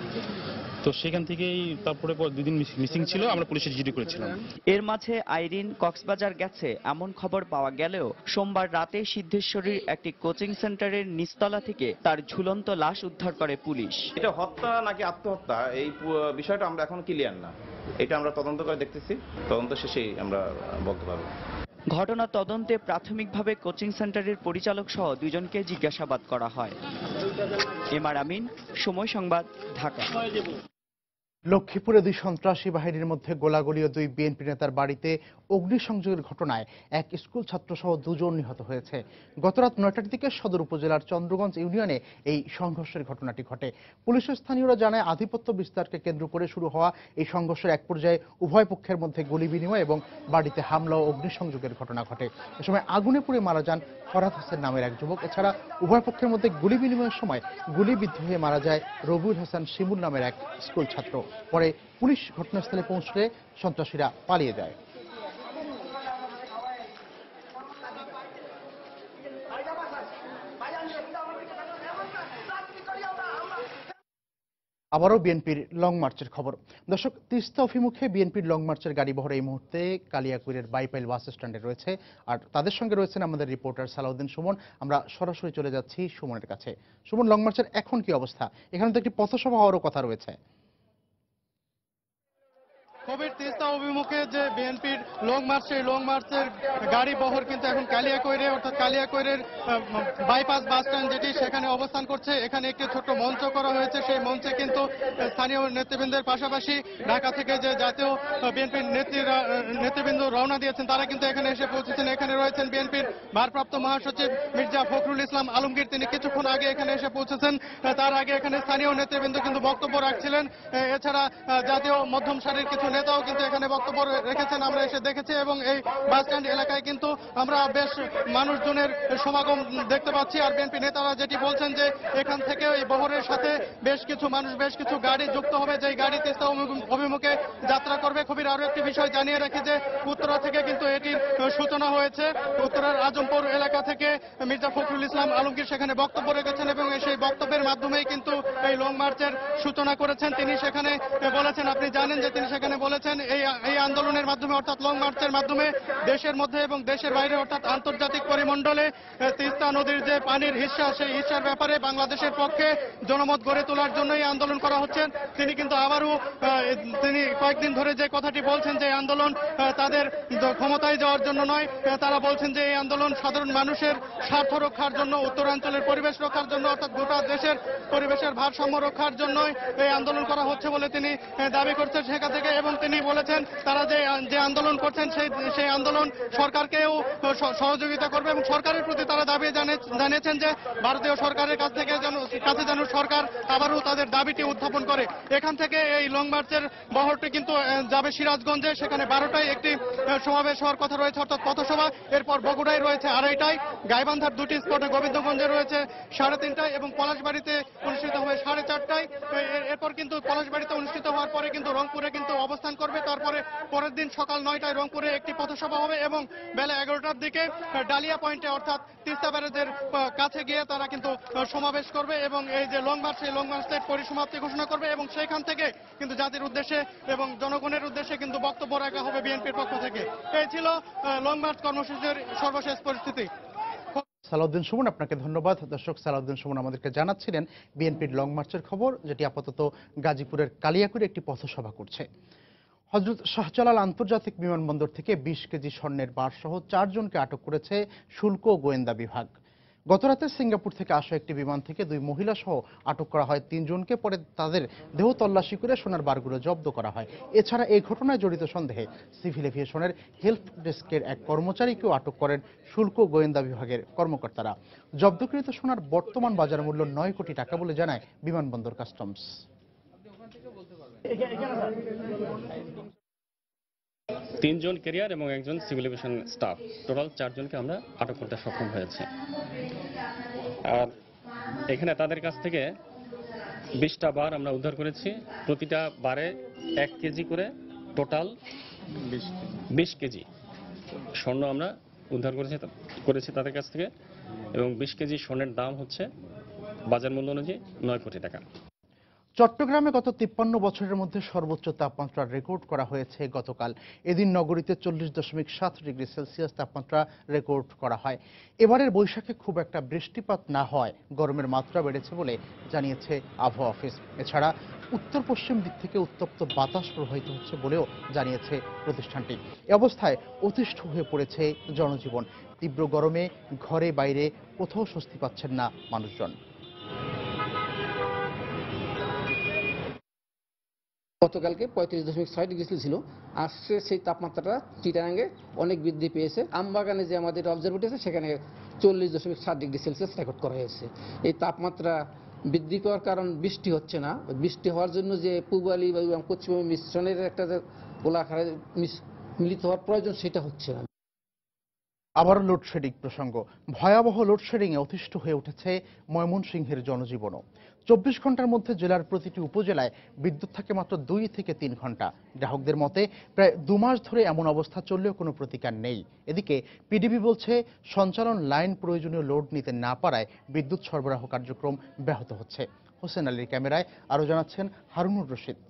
তো সেখান থেকেই তারপরে 2 দিন মিসিং ছিল, আমরা পুলিশে জিডি করেছিলাম। এর মাঝে আইরিন কক্সবাজার গেছে এমন খবর পাওয়া গেলেও সোমবার রাতে সিদ্ধেশ্বরীর একটি কোচিং সেন্টারের নিচতলা থেকে তার ঝুলন্ত লাশ উদ্ধার করে পুলিশ। এটা হত্যা নাকি আত্মহত্যা এই বিষয়টা আমরা এখন ক্লিয়ার না, এটা আমরা তদন্ত করে দেখতেছি, তদন্ত শেষেই আমরা বলতে পারবো। ঘটনা তদন্তে প্রাথমিকভাবে কোচিং সেন্টারের পরিচালক সহ 2 জনকে জিজ্ঞাসাবাদ করা হয়। এমআর আমিন, সময় সংবাদ, ঢাকা। লক্ষ্মীপুরে 2 সন্ত্রাসী বাহিনীর মধ্যে গোলাগুলি ও 2 বিএনপি নেতার বাড়িতে অগ্নিসংযোগের ঘটনায় এক স্কুল ছাত্র সহ 2 জন নিহত হয়েছে। গতরাত 9টার দিকে সদর উপজেলার চন্দ্রগঞ্জ ইউনিয়নে এই সংঘর্ষের ঘটনাটি ঘটে। পুলিশের স্থানীয়রা জানায় আধিপত্য বিস্তারকে কেন্দ্র করে শুরু হওয়া এই সংঘর্ষের এক পর্যায়ে উভয় পক্ষের মধ্যে গুলি বিনিময় এবং বাড়িতে হামলা ও অগ্নিসংযোগের ঘটনা ঘটে। এ সময় আগুনে পুড়ে মারা যান ফরহাদ হোসেন নামের এক যুবক। এছাড়া উভয় পক্ষের মধ্যে গুলি বিনিময়ের সময় গুলিবিদ্ধ হয়ে মারা যায় রবিউল হাসান শিমুল নামের এক স্কুল ছাত্র। পরে পুলিশ ঘটনাস্থলে পৌঁছলে সন্ত্রাসীরা পালিয়ে যায়। আবারও বিএনপির লং মার্চের খবর। দর্শক, তিস্তা অভিমুখে বিএনপির লং মার্চের গাড়িবহর এই মুহূর্তে কালিয়াকৈরের বাইপাইল বাস স্ট্যান্ডে রয়েছে, আর তাদের সঙ্গে রয়েছেন আমাদের রিপোর্টার সালাউদ্দিন সুমন। আমরা সরাসরি চলে যাচ্ছি সুমনের কাছে। সুমন, লং মার্চের এখন কি অবস্থা? এখানে তো একটি পথসভা হওয়ারও কথা রয়েছে। কবির, তিস্তা অভিমুখে যে বিএনপির লং মার্চ, সেই লং মার্চের গাড়ি বহর কিন্তু এখন কালিয়াকৈরে অর্থাৎ কালিয়াকৈরের বাইপাস বাস স্ট্যান্ড যেটি সেখানে অবস্থান করছে। এখানে একটি ছোট্ট মঞ্চ করা হয়েছে। সেই মঞ্চে কিন্তু স্থানীয় নেতৃবৃন্দের পাশাপাশি ঢাকা থেকে যে জাতীয় বিএনপির নেতৃবৃন্দ রওনা দিয়েছেন তারা কিন্তু এখানে এসে পৌঁছেছেন। এখানে রয়েছেন বিএনপির ভারপ্রাপ্ত মহাসচিব মির্জা ফখরুল ইসলাম আলমগীর, তিনি কিছুক্ষণ আগে এখানে এসে পৌঁছেছেন। তার আগে এখানে স্থানীয় নেতৃবৃন্দ কিন্তু বক্তব্য রাখছিলেন। এছাড়া জাতীয় মধ্যম সারির কিছু নেতাও কিন্তু এখানে বক্তব্য রেখেছেন, আমরা এসে দেখেছি। এবং এই বাস স্ট্যান্ড এলাকায় কিন্তু আমরা বেশ মানুষজনের সমাগম দেখতে পাচ্ছি। আর বিএনপি নেতারা যেটি বলছেন যে এখান থেকে এই বহরের সাথে বেশ কিছু মানুষ, বেশ কিছু গাড়ি যুক্ত হবে, যেই গাড়ি তিস্তা অভিমুখে যাত্রা করবে। খুবই আরো একটি বিষয় জানিয়ে রাখি যে উত্তরা থেকে কিন্তু এটির সূচনা হয়েছে। উত্তরার আজমপুর এলাকা থেকে মির্জা ফখরুল ইসলাম আলমগীর সেখানে বক্তব্য রেখেছেন এবং সেই বক্তব্যের মাধ্যমেই কিন্তু এই লং মার্চের সূচনা করেছেন। তিনি সেখানে বলেছেন, আপনি জানেন যে তিনি সেখানে বলেছেন এই আন্দোলনের মাধ্যমে অর্থাৎ লং মার্চের মাধ্যমে দেশের মধ্যে এবং দেশের বাইরে অর্থাৎ আন্তর্জাতিক পরিমণ্ডলে তিস্তা নদীর যে পানির হিস্সা, সেই হিস্সার ব্যাপারে বাংলাদেশের পক্ষে জনমত গড়ে তোলার জন্য এই আন্দোলন করা হচ্ছেন। তিনি কিন্তু আবারও তিনি কয়েকদিন ধরে যে কথাটি বলছেন যে এই আন্দোলন তাদের ক্ষমতায় যাওয়ার জন্য নয়, তারা বলছেন যে এই আন্দোলন সাধারণ মানুষের স্বার্থ রক্ষার জন্য, উত্তরাঞ্চলের পরিবেশ রক্ষার জন্য অর্থাৎ গোটা দেশের পরিবেশের ভারসাম্য রক্ষার জন্যই এই আন্দোলন করা হচ্ছে বলে তিনি দাবি করছেন সেখান থেকে। এবং তিনি বলেছেন তারা যে আন্দোলন করছেন সেই আন্দোলন সরকারকেও সহযোগিতা করবে এবং সরকারের প্রতি তারা দাবি জানিয়েছেন যে ভারতীয় সরকারের কাছে যেন সরকার আবারও তাদের দাবিটি উত্থাপন করে। এখান থেকে এই লং মার্চের বহরটি কিন্তু যাবে সিরাজগঞ্জে, সেখানে 12টায় একটি সমাবেশ হওয়ার কথা রয়েছে অর্থাৎ পথসভা। এরপর বগুড়ায় রয়েছে 2:30টায়, গাইবান্ধার 2টি স্পটে, গোবিন্দগঞ্জে রয়েছে 3:30টায় এবং পলাশবাড়িতে অনুষ্ঠিত হবে 4:30টায়। এরপর কিন্তু পলাশবাড়িতে অনুষ্ঠিত হওয়ার পরে কিন্তু রংপুরে কিন্তু অবস্থান করবে। তারপরে পরের দিন সকাল 9টায় রংপুরে একটি পথসভা হবে এবং বেলা 11টার দিকে ডালিয়া পয়েন্টে অর্থাৎ তিস্তা ব্যারেজের কাছে গিয়ে তারা কিন্তু সমাবেশ করবে এবং এই যে লং মার্চ, সেই লং মার্চের পরিসমাপ্তি ঘোষণা করবে এবং সেখান থেকে কিন্তু জাতির উদ্দেশ্যে এবং জনগণের উদ্দেশ্যে কিন্তু বক্তব্য রাখা হবে বিএনপির পক্ষ থেকে। এই ছিল লং মার্চ কর্মসূচির সর্বশেষ পরিস্থিতি। সালাউদ্দিন সুমন, আপনাকে ধন্যবাদ। দর্শক, সালাউদ্দিন সুমন আমাদেরকে জানাচ্ছিলেন বিএনপির লং মার্চের খবর, যেটি আপাতত গাজীপুরের কালিয়াকৈরে একটি পথসভা করছে। হযরত শাহজালাল আন্তর্জাতিক বিমানবন্দর থেকে 20 কেজি স্বর্ণের বার সহ 4 জনকে আটক করেছে শুল্ক ও গোয়েন্দা বিভাগ। গতরাতে সিঙ্গাপুর থেকে আসা একটি বিমান থেকে 2 মহিলা সহ আটক করা হয় 3 জনকে। পরে তাদের দেহ তল্লাশি করে সোনার বারগুলো জব্দ করা হয়। এছাড়া এই ঘটনায় জড়িত সন্দেহে সিভিল এভিয়েশনের হেল্প ডেস্কের এক কর্মচারীকেও আটক করেন শুল্ক গোয়েন্দা বিভাগের কর্মকর্তারা। জব্দকৃত সোনার বর্তমান বাজার মূল্য 9 কোটি টাকা বলে জানায় বিমানবন্দর কাস্টমস। 3 জন ক্যারিয়ার এবং 1 জন সিভিল এভিয়েশন স্টাফ, টোটাল 4 জনকে আমরা আটক করতে সক্ষম হয়েছে। আর এখানে তাদের কাছ থেকে 20টা বার আমরা উদ্ধার করেছি। প্রতিটা বারে 1 কেজি করে, টোটাল 20 কেজি স্বর্ণ আমরা উদ্ধার করেছি তাদের কাছ থেকে এবং 20 কেজি স্বর্ণের দাম হচ্ছে বাজার মূল্য অনুযায়ী 9 কোটি টাকা। চট্টগ্রামে গত 53 বছরের মধ্যে সর্বোচ্চ তাপমাত্রা রেকর্ড করা হয়েছে গতকাল। এদিন নগরীতে 40.7 ডিগ্রি সেলসিয়াস তাপমাত্রা রেকর্ড করা হয়। এবারের বৈশাখে খুব একটা বৃষ্টিপাত না হয় গরমের মাত্রা বেড়েছে বলে জানিয়েছে আবহাওয়া অফিস। এছাড়া উত্তর পশ্চিম দিক থেকে উত্তপ্ত বাতাস প্রবাহিত হচ্ছে বলেও জানিয়েছে প্রতিষ্ঠানটি। এ অবস্থায় অতিষ্ঠ হয়ে পড়েছে জনজীবন। তীব্র গরমে ঘরে বাইরে কোথাও স্বস্তি পাচ্ছেন না মানুষজন। গতকালকে 35.6 ডিগ্রি ছিল, আসছে সেই তাপমাত্রাটা চিটাগাঙ্গে অনেক বৃদ্ধি পেয়েছে। আমবাগানে যে আমাদের অবজারভেটরি আছে সেখানে 40.7 ডিগ্রি সেলসিয়াস রেকর্ড করা হয়েছে। এই তাপমাত্রা বৃদ্ধি পাওয়ার কারণ বৃষ্টি হচ্ছে না। বৃষ্টি হওয়ার জন্য যে পূবালি এবং পশ্চিমবঙ্গ মিশ্রণের একটা গোলাকারে মিলিত হওয়ার প্রয়োজন, সেটা হচ্ছে না। আবারও লোডশেডিং প্রসঙ্গ। ভয়াবহ লোডশেডিংয়ে অতিষ্ঠ হয়ে উঠেছে ময়মনসিংহের জনজীবনও। 24 ঘন্টার মধ্যে জেলার প্রতিটি উপজেলায় বিদ্যুৎ থাকে মাত্র 2 থেকে 3 ঘন্টা। গ্রাহকদের মতে প্রায় 2 মাস ধরে এমন অবস্থা চললেও কোনো প্রতিকার নেই। এদিকে পিডিবি বলছে সঞ্চালন লাইন প্রয়োজনীয় লোড নিতে না পারায় বিদ্যুৎ সরবরাহ কার্যক্রম ব্যাহত হচ্ছে। হোসেন আলীর ক্যামেরায় আরও জানাচ্ছেন হারুনুর রশিদ।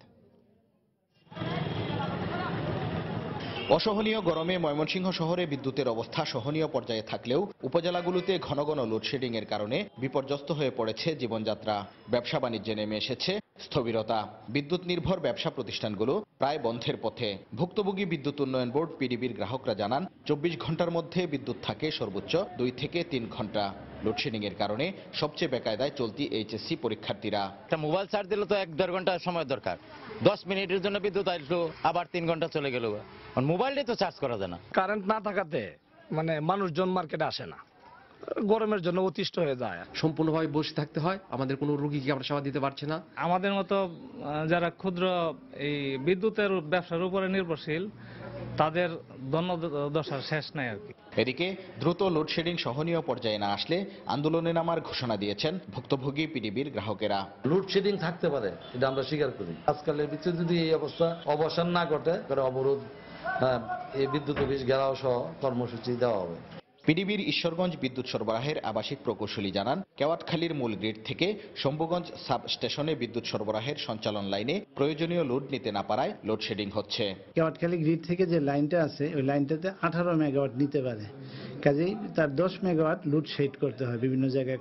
অসহনীয় গরমে ময়মনসিংহ শহরে বিদ্যুতের অবস্থা সহনীয় পর্যায়ে থাকলেও উপজেলাগুলোতে ঘন ঘন লোডশেডিং এর কারণে বিপর্যস্ত হয়ে পড়েছে জীবনযাত্রা। ব্যবসা বাণিজ্যে নেমে এসেছে স্থবিরতা। বিদ্যুৎ নির্ভর ব্যবসা প্রতিষ্ঠানগুলো প্রায় বন্ধের পথে। ভুক্তভোগী বিদ্যুৎ উন্নয়ন বোর্ড পিডিবির গ্রাহকরা জানান 24 ঘন্টার মধ্যে বিদ্যুৎ থাকে সর্বোচ্চ 2 থেকে 3 ঘন্টা। লোডশেডিং এর কারণে সবচেয়ে বেকায়দায় চলতি এইচএসসি পরীক্ষার্থীরা। মোবাইল চার্জ দিলে তো 1-1.5 ঘন্টা সময় দরকার, 10 মিনিটের জন্য বিদ্যুৎ আসলো, আবার 3 ঘন্টা চলে গেল। মোবাইলটাই তো চার্জ করা যায় না। কারেন্ট না থাকাতে মানুষজন মার্কেটে আসে না, গরমের জন্য অতিষ্ঠ হয়ে যায়। সম্পূর্ণভাবে বসে থাকতে হয়, আমাদের কোনো রোগীকে আমরা সেবা দিতে পারছি না। আমাদের মতো যারা ক্ষুদ্র এই বিদ্যুতের ব্যবসার উপরে নির্ভরশীল তাদের দশার শেষ নাই আর কি। এদিকে দ্রুত লোডশেডিং সহনীয় পর্যায়ে না আসলে আন্দোলনে নামার ঘোষণা দিয়েছেন ভুক্তভোগী পিডিবির গ্রাহকেরা। লোডশেডিং থাকতে পারে, এটা আমরা স্বীকার করি। আজকালের ভিতরে যদি এই অবস্থা অবসান না ঘটে, অবরোধ, এই বিদ্যুৎ অফিস ঘেরাও সহ কর্মসূচি দেওয়া হবে। পিডিবির ঈশ্বরগঞ্জ বিদ্যুৎ সরবরাহের আবাসিক প্রকৌশলী জানান কেওয়াটখালীর মূল গ্রিড থেকে শম্ভুগঞ্জ সাব স্টেশনে বিদ্যুৎ সরবরাহের সঞ্চালন লাইনে প্রয়োজনীয় লোড নিতে না পারায় লোডশেডিং হচ্ছে। কেওয়াটখালী গ্রিড থেকে যে লাইনটা আছে ওই লাইনটাতে 18 মেগাওয়াট নিতে পারে, কাজেই তার 10 মেগাওয়াট লোড শেড করতে হয়। বিভিন্ন জায়গায়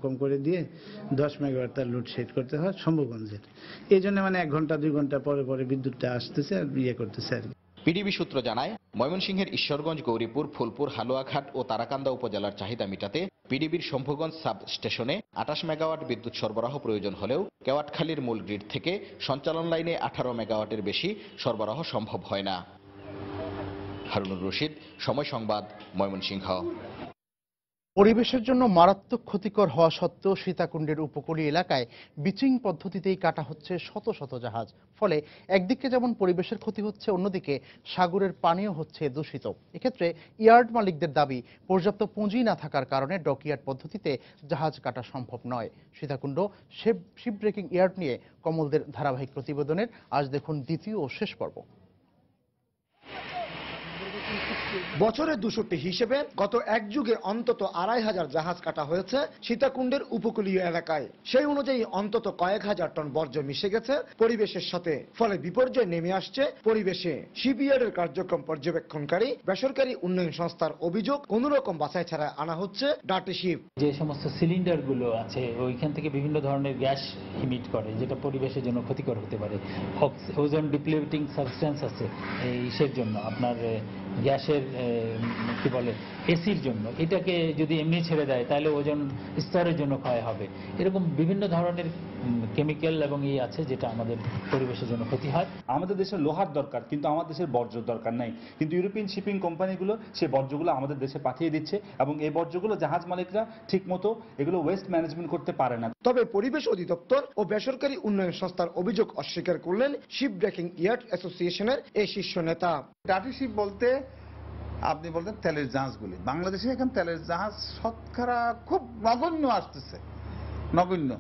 কম করে দিয়ে 10 মেগাওয়াট তার লোড শেড করতে হয় শম্ভুগঞ্জের। এই জন্য 1 ঘন্টা 2 ঘন্টা পরে বিদ্যুৎটা আসতেছে আর করতেছে আর কি। পিডিবি সূত্র জানায় ময়মনসিংহের ঈশ্বরগঞ্জ, গৌরীপুর, ফুলপুর, হালুয়াঘাট ও তারাকান্দা উপজেলার চাহিদা মেটাতে পিডিবির শম্ভুগঞ্জ সাব স্টেশনে 28 মেগাওয়াট বিদ্যুৎ সরবরাহ প্রয়োজন হলেও কেওয়াটখালীর মূল গ্রিড থেকে সঞ্চালন লাইনে 18 মেগাওয়াটের বেশি সরবরাহ সম্ভব হয় না। হারুনুর রশিদ, সময় সংবাদ, ময়মনসিংহ। পরিবেশের জন্য মারাত্মক ক্ষতিকর হওয়া সত্ত্বেও সীতাকুণ্ডের উপকূলীয় এলাকায় বিচিং পদ্ধতিতেই কাটা হচ্ছে শত শত জাহাজ। ফলে একদিকে যেমন পরিবেশের ক্ষতি হচ্ছে, অন্যদিকে সাগরের পানিও হচ্ছে দূষিত। এক্ষেত্রে ইয়ার্ড মালিকদের দাবি পর্যাপ্ত পুঁজি না থাকার কারণে ডকইয়ার্ড পদ্ধতিতে জাহাজ কাটা সম্ভব নয়। সীতাকুণ্ড শিপ ব্রেকিং ইয়ার্ড নিয়ে কমলদের ধারাবাহিক প্রতিবেদনের আজ দেখুন দ্বিতীয় ও শেষ পর্ব। বছরে 200টি হিসেবে গত এক যুগে অন্তত 2500 জাহাজ কাটা হয়েছে সীতাকুণ্ডের উপকূলীয় এলাকায়। সেই অনুযায়ী অন্তত কয়েক হাজার টন বর্জ্য মিশে গেছে পরিবেশের সাথে, ফলে বিপর্যয় নেমে আসছে পরিবেশে। শিপইয়ার্ডের কার্যক্রম পর্যবেক্ষণকারী বেসরকারি উন্নয়ন সংস্থার অভিযোগ, কোন রকম বাছাই ছাড়া আনা হচ্ছে ডার্টি শিপ। যে সমস্ত সিলিন্ডার গুলো আছে ওইখান থেকে বিভিন্ন ধরনের গ্যাস ইমিট করে, যেটা পরিবেশের জন্য ক্ষতিকর হতে পারে। ওজন ডিপ্লিউটিং সাবস্টেন্স আছে এইসের জন্য, আপনার গ্যাসের কি বলে এসির জন্য। এটাকে যদি এমনি ছেড়ে দেয় তাহলে ওজন স্তরের জন্য ক্ষয় হবে। এরকম বিভিন্ন ধরনের কেমিক্যাল এবং এই আছে যেটা আমাদের পরিবেশের জন্য ক্ষতি হয়। আমাদের দেশে লোহার দরকার, কিন্তু আমাদের দেশের বর্জ্য দরকার নাই। কিন্তু ইউরোপিয়ান শিপিং কোম্পানিগুলো সেই বর্জ্যগুলো আমাদের দেশে পাঠিয়ে দিচ্ছে এবং এই বর্জ্যগুলো জাহাজ মালিকরা ঠিক মতো এগুলো ওয়েস্ট ম্যানেজমেন্ট করতে পারে না। তবে পরিবেশ অধিদপ্তর ও বেসরকারি উন্নয়ন সংস্থার অভিযোগ অস্বীকার করলেন শিপ ব্রেকিং ইয়ার্ড অ্যাসোসিয়েশনের এই শীর্ষ নেতা। ডার্টি শিপ বলতে আপনি বলতেন তেলের জাহাজগুলি। বাংলাদেশে এখন তেলের জাহাজ শতকরা খুব নগণ্য আসতেছে, নগণ্য,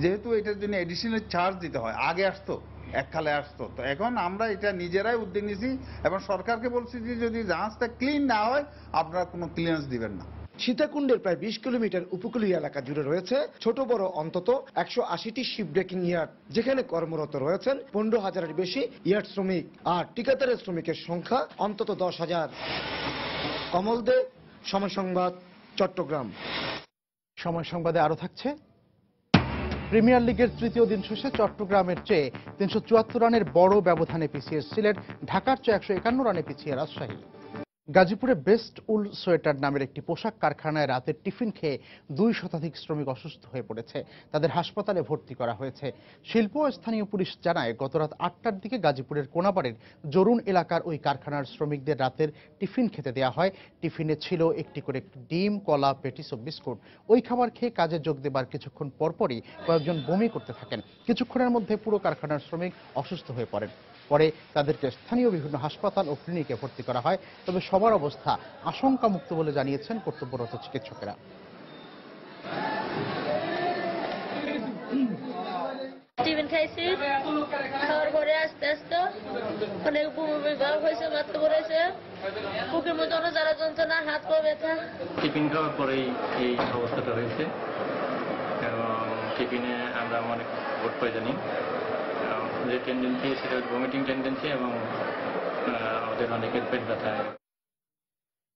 যেহেতু এটার জন্য এডিশনাল চার্জ দিতে হয়। আগে আসতো, এককালে আসতো, তো এখন আমরা এটা নিজেরাই উদ্যোগ নিয়েছি এবং সরকারকে বলছি যে যদি জাহাজটা ক্লিন না হয় আপনারা কোনো ক্লিয়ারেন্স দিবেন না। সীতাকুণ্ডের প্রায় 20 কিলোমিটার উপকূলীয় এলাকা জুড়ে রয়েছে ছোট বড় অন্তত 180টি শিপ ব্রেকিং ইয়ার্ড, যেখানে কর্মরত রয়েছেন 15,000-এর বেশি ইয়ার্ড শ্রমিক, আর ঠিকাদারের শ্রমিকের সংখ্যা অন্তত 10,000। কমল দে, সময় সংবাদ, চট্টগ্রাম। সময় সংবাদে আরো থাকছে। প্রিমিয়ার লিগের তৃতীয় দিন শেষে চট্টগ্রামের চেয়ে 374 রানের বড় ব্যবধানে পিছিয়ে সিলেট, ঢাকার চেয়ে 151 রানে পিছিয়ে রাজশাহী। গাজীপুরে বেস্ট উল সোয়েটার নামের একটি পোশাক কারখানায় রাতের টিফিন খেয়ে 2 শতাধিক শ্রমিক অসুস্থ হয়ে পড়েছে। তাদের হাসপাতালে ভর্তি করা হয়েছে। শিল্প ও স্থানীয় পুলিশ জানায় গতরাত 8টার দিকে গাজীপুরের কোনাবাড়ির জরুন এলাকার ওই কারখানার শ্রমিকদের রাতের টিফিন খেতে দেওয়া হয়। টিফিনে ছিল একটি করে ডিম, কলা, পেটিস ও বিস্কুট। ওই খাবার খেয়ে কাজে যোগ দেবার কিছুক্ষণ পরপরই কয়েকজন বমি করতে থাকেন। কিছুক্ষণের মধ্যে পুরো কারখানার শ্রমিক অসুস্থ হয়ে পড়েন। পরে তাদেরকে স্থানীয় বিভিন্ন হাসপাতাল ও ক্লিনিকে ভর্তি করা হয়। তবে সবার অবস্থা আশঙ্কামুক্ত বলে জানিয়েছেন কর্তব্যরত চিকিৎসকেরা। টিফিন খাইছি, খাওয়ার পরে আস্তে আস্তে অনেক বমি ভাব হয়েছে, মাথা ঘুরেছে, বুকের মধ্যে অনেক জ্বালা যন্ত্রণা, হাত পা ব্যথা। টিফিন খাওয়ার পরেই এই অবস্থাটা হয়েছে এবং টিফিনে আমরা অনেক ফুড পয়জনিং যে টেন্ডেন্সি সেটা ভমিটিং টেন্ডেন্সি এবং ওদের অনেকের পেট ব্যথা।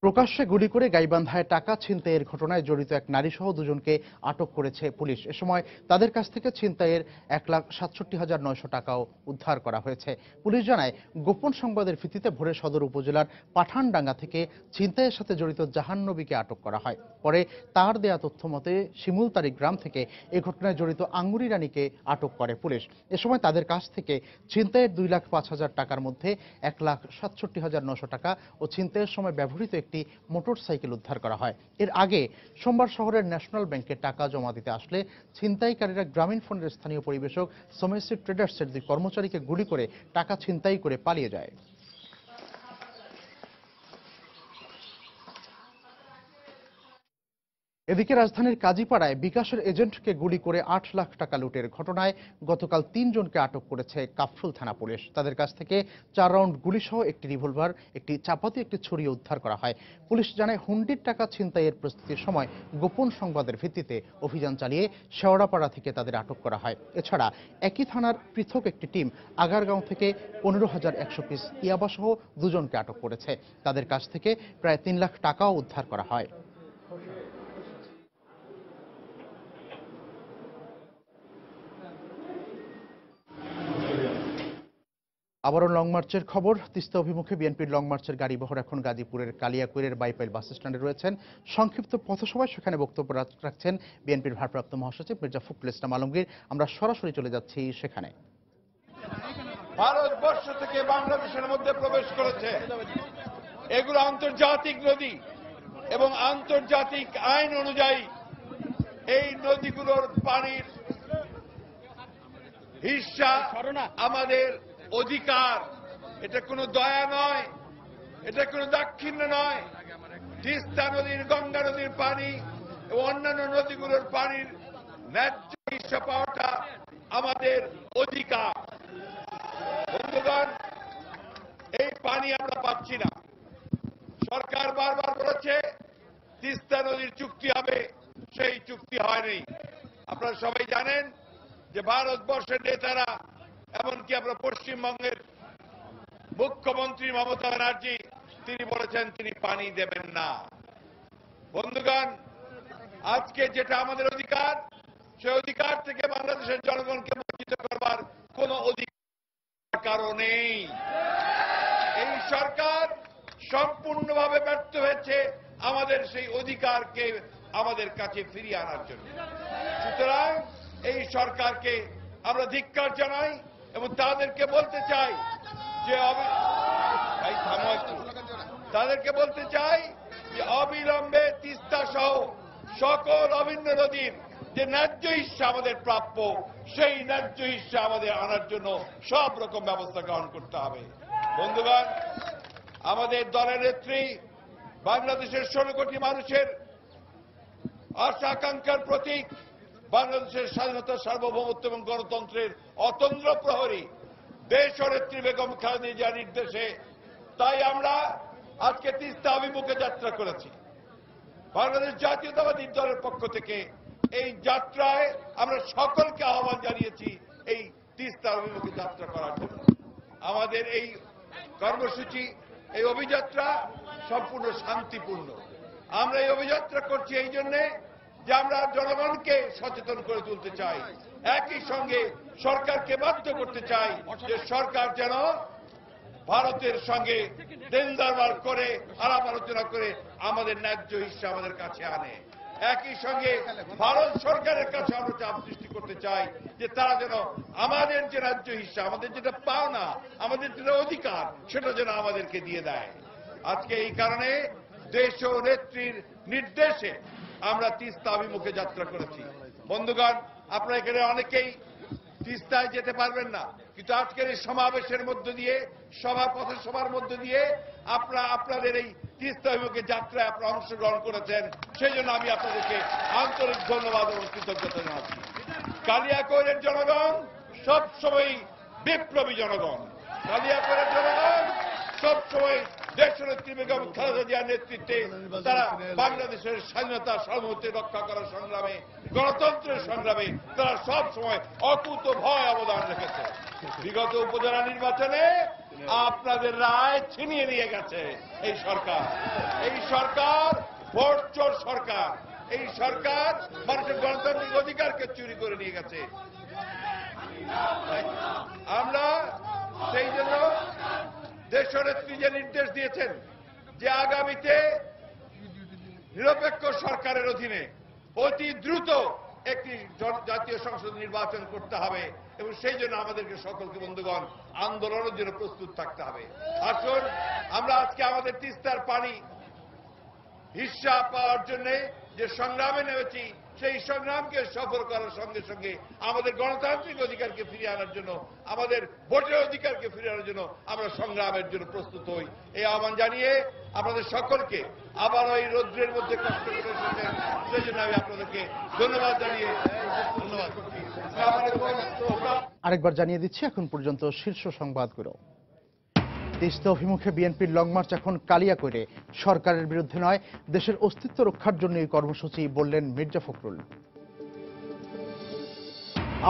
প্রকাশ্যে গুলি করে গাইবান্ধায় টাকা ছিনতাইয়ের ঘটনায় জড়িত এক নারীসহ দুজনকে আটক করেছে পুলিশ। এ সময় তাদের কাছ থেকে ছিনতাইয়ের 1,67,900 টাকাও উদ্ধার করা হয়েছে। পুলিশ জানায়, গোপন সংবাদের ভিত্তিতে ভোরে সদর উপজেলার পাঠানডাঙ্গা থেকে ছিনতাইয়ের সাথে জড়িত জাহান্নবীকে আটক করা হয়। পরে তার দেয়া তথ্য মতে শিমুলতারি গ্রাম থেকে এ ঘটনায় জড়িত আঙ্গুরি রানীকে আটক করে পুলিশ। এ সময় তাদের কাছ থেকে ছিনতাইয়ের 2,05,000 টাকার মধ্যে 1,67,900 টাকা ও ছিনতাইয়ের সময় ব্যবহৃত একটি মোটরসাইকেল উদ্ধার করা হয়। এর আগে সোমবার শহরের ন্যাশনাল ব্যাংকে টাকা জমা দিতে আসলে ছিনতাইকারীরা গ্রামীণ ফোনের স্থানীয় পরিবেশক সোমেসি ট্রেডার্সের 2 কর্মচারীকে গুলি করে টাকা ছিনতাই করে পালিয়ে যায়। এদিকে রাজধানীর কাজীপাড়ায় বিকাশের এজেন্টকে গুলি করে 8 লাখ টাকা লুটের ঘটনায় গতকাল 3 জনকে আটক করেছে কাফরুল থানা পুলিশ। তাদের কাছ থেকে 4 রাউন্ড গুলিসহ একটি রিভলভার, একটি চাপাতি, একটি ছুরি উদ্ধার করা হয়। পুলিশ জানায়, হুন্ডির টাকা ছিনতাইয়ের প্রস্তুতির সময় গোপন সংবাদের ভিত্তিতে অভিযান চালিয়ে শেওড়াপাড়া থেকে তাদের আটক করা হয়। এছাড়া একই থানার পৃথক একটি টিম আগারগাঁও থেকে 15,100 পিস ইয়াবাসহ 2 জনকে আটক করেছে। তাদের কাছ থেকে প্রায় 3 লাখ টাকাও উদ্ধার করা হয়। আবারও লং মার্চের খবর। তিস্তা অভিমুখে বিএনপির লং মার্চের গাড়িবহর এখন গাজীপুরের কালিয়াকৈরের বাইপাইল বাস স্ট্যান্ডে রয়েছেন। সংক্ষিপ্ত পথসভায় সেখানে বক্তব্য রাখছেন বিএনপির ভারপ্রাপ্ত মহাসচিব মির্জা ফখরুল ইসলাম আলমগীর। আমরা সরাসরি চলে যাচ্ছি সেখানে। ভারতবর্ষ থেকে বাংলাদেশের মধ্যে প্রবেশ করেছে, এগুলো আন্তর্জাতিক নদী এবং আন্তর্জাতিক আইন অনুযায়ী এই নদীগুলোর পানির হিস্সা আমাদের অধিকার। এটা কোনো দয়া নয়, এটা কোনো দাক্ষিণ্য নয়। তিস্তা নদীর, গঙ্গা নদীর পানি এবং অন্যান্য নদীগুলোর পানির ন্যায্য হিস্সা পাওয়াটা আমাদের অধিকার। বন্ধুগণ, এই পানি আমরা পাচ্ছি না। সরকার বারবার বলেছে তিস্তা নদীর চুক্তি হবে, সেই চুক্তি হয়নি। আপনারা সবাই জানেন যে ভারতবর্ষের নেতারা, এমনকি আমরা পশ্চিমবঙ্গের মুখ্যমন্ত্রী মমতা ব্যানার্জি, তিনি বলেছেন তিনি পানি দেবেন না। বন্ধুগণ, আজকে যেটা আমাদের অধিকার, সেই অধিকার থেকে বাংলাদেশের জনগণকে বঞ্চিত করবার কোন অধিকার কারো নেই। এই সরকার সম্পূর্ণভাবে ব্যর্থ হয়েছে আমাদের সেই অধিকারকে আমাদের কাছে ফিরিয়ে আনার জন্য। সুতরাং এই সরকারকে আমরা ধিক্কার জানাই এবং তাদেরকে বলতে চাই যে তাদেরকে বলতে চাই যে অবিলম্বে তিস্তা সহ সকল অভিন্ন নদীর যে ন্যায্য হিস্সা আমাদের প্রাপ্য, সেই ন্যায্য হিস্সা আমাদের আনার জন্য সব রকম ব্যবস্থা গ্রহণ করতে হবে। বন্ধুগণ, আমাদের দলের নেত্রী বাংলাদেশের 16 কোটি মানুষের আশা আকাঙ্ক্ষার প্রতীক, বাংলাদেশের স্বাধীনতা, সার্বভৌমত্ব এবং গণতন্ত্রের অতন্দ্র প্রহরী দেশ ও নেত্রী বেগম খালেদা জিয়ার নির্দেশে তাই আমরা আজকে তিস্তা অভিমুখে যাত্রা করেছি। বাংলাদেশ জাতীয়তাবাদী দলের পক্ষ থেকে এই যাত্রায় আমরা সকলকে আহ্বান জানিয়েছি এই তিস্তা অভিমুখে যাত্রা করার জন্য। আমাদের এই কর্মসূচি, এই অভিযাত্রা সম্পূর্ণ শান্তিপূর্ণ। আমরা এই অভিযাত্রা করছি এই জন্যে যে আমরা জনগণকে সচেতন করে তুলতে চাই, একই সঙ্গে সরকারকে বাধ্য করতে চাই যে সরকার যেন ভারতের সঙ্গে দেনদারবার করে, আলাপ আলোচনা করে আমাদের ন্যায্য হিস্সা আমাদের কাছে আনে। একই সঙ্গে ভারত সরকারের কাছে আমরা চাপ সৃষ্টি করতে চাই যে তারা যেন আমাদের যে ন্যায্য হিস্সা, আমাদের যেটা পাওনা, আমাদের যেটা অধিকার, সেটা যেন আমাদেরকে দিয়ে দেয়। আজকে এই কারণে দেশ ও নেত্রীর নির্দেশে আমরা তিস্তা অভিমুখে যাত্রা করেছি। বন্ধুগণ, আপনারা এখানে অনেকেই তিস্তায় যেতে পারবেন না। কিন্তু আজকের এই সমাবেশের মধ্য দিয়ে, সভার মধ্য দিয়ে আপনাদের এই তিস্তা অভিমুখে যাত্রায় আপনারা অংশগ্রহণ করেছেন, সেই জন্য আমি আপনাদেরকে আন্তরিক ধন্যবাদ এবং কৃতজ্ঞতা জানাচ্ছি। কালিয়াকৈরের জনগণ সবসময় বিপ্লবী জনগণ। কালিয়াকৈরের জনগণ সবসময় দেশনেত্রী বেগম খালেদা জিয়ার নেতৃত্বে তারা বাংলাদেশের স্বাধীনতা সার্বভৌমত্ব রক্ষা করার সংগ্রামে, গণতন্ত্রের সংগ্রামে তারা সব সময় অকুত ভয় অবদান রেখেছে। বিগত উপজেলা নির্বাচনে আপনাদের রায় ছিনিয়ে নিয়ে গেছে এই সরকার ভোট চোর সরকার। এই সরকার মানুষের গণতান্ত্রিক অধিকারকে চুরি করে নিয়ে গেছে। আমরা সেই জন্য দেশনেত্রী যে নির্দেশ দিয়েছেন যে আগামীতে নিরপেক্ষ সরকারের অধীনে অতি দ্রুত একটি জাতীয় সংসদ নির্বাচন করতে হবে এবং সেই জন্য আমাদেরকে সকলকে বন্ধুগণ আন্দোলনের জন্য প্রস্তুত থাকতে হবে। আসুন আমরা আজকে আমাদের তিস্তার পানি হিস্সা পাওয়ার জন্য যে সংগ্রামে নেমেছি, সেই সংগ্রামকে সফল করার সঙ্গে সঙ্গে আমাদের গণতান্ত্রিক অধিকারকে ফিরিয়ে আনার জন্য, আমাদের ভোটের অধিকারকে ফিরিয়ে আনার জন্য আমরা সংগ্রামের জন্য প্রস্তুত হই। এই আহ্বান জানিয়ে আপনাদের সকলকে আবারও এই রৌদ্রের মধ্যে কষ্ট করে এসেছেন, সেই জন্য আমি আপনাদেরকে ধন্যবাদ জানিয়ে ধন্যবাদ করছি। আরেকবার জানিয়ে দিচ্ছি এখন পর্যন্ত শীর্ষ সংবাদগুলো। তিস্তা অভিমুখে বিএনপির লং মার্চ এখন কালিয়াকৈরে, সরকারের বিরুদ্ধে নয়, দেশের অস্তিত্ব রক্ষার জন্য এই কর্মসূচি, বললেন মির্জা ফখরুল।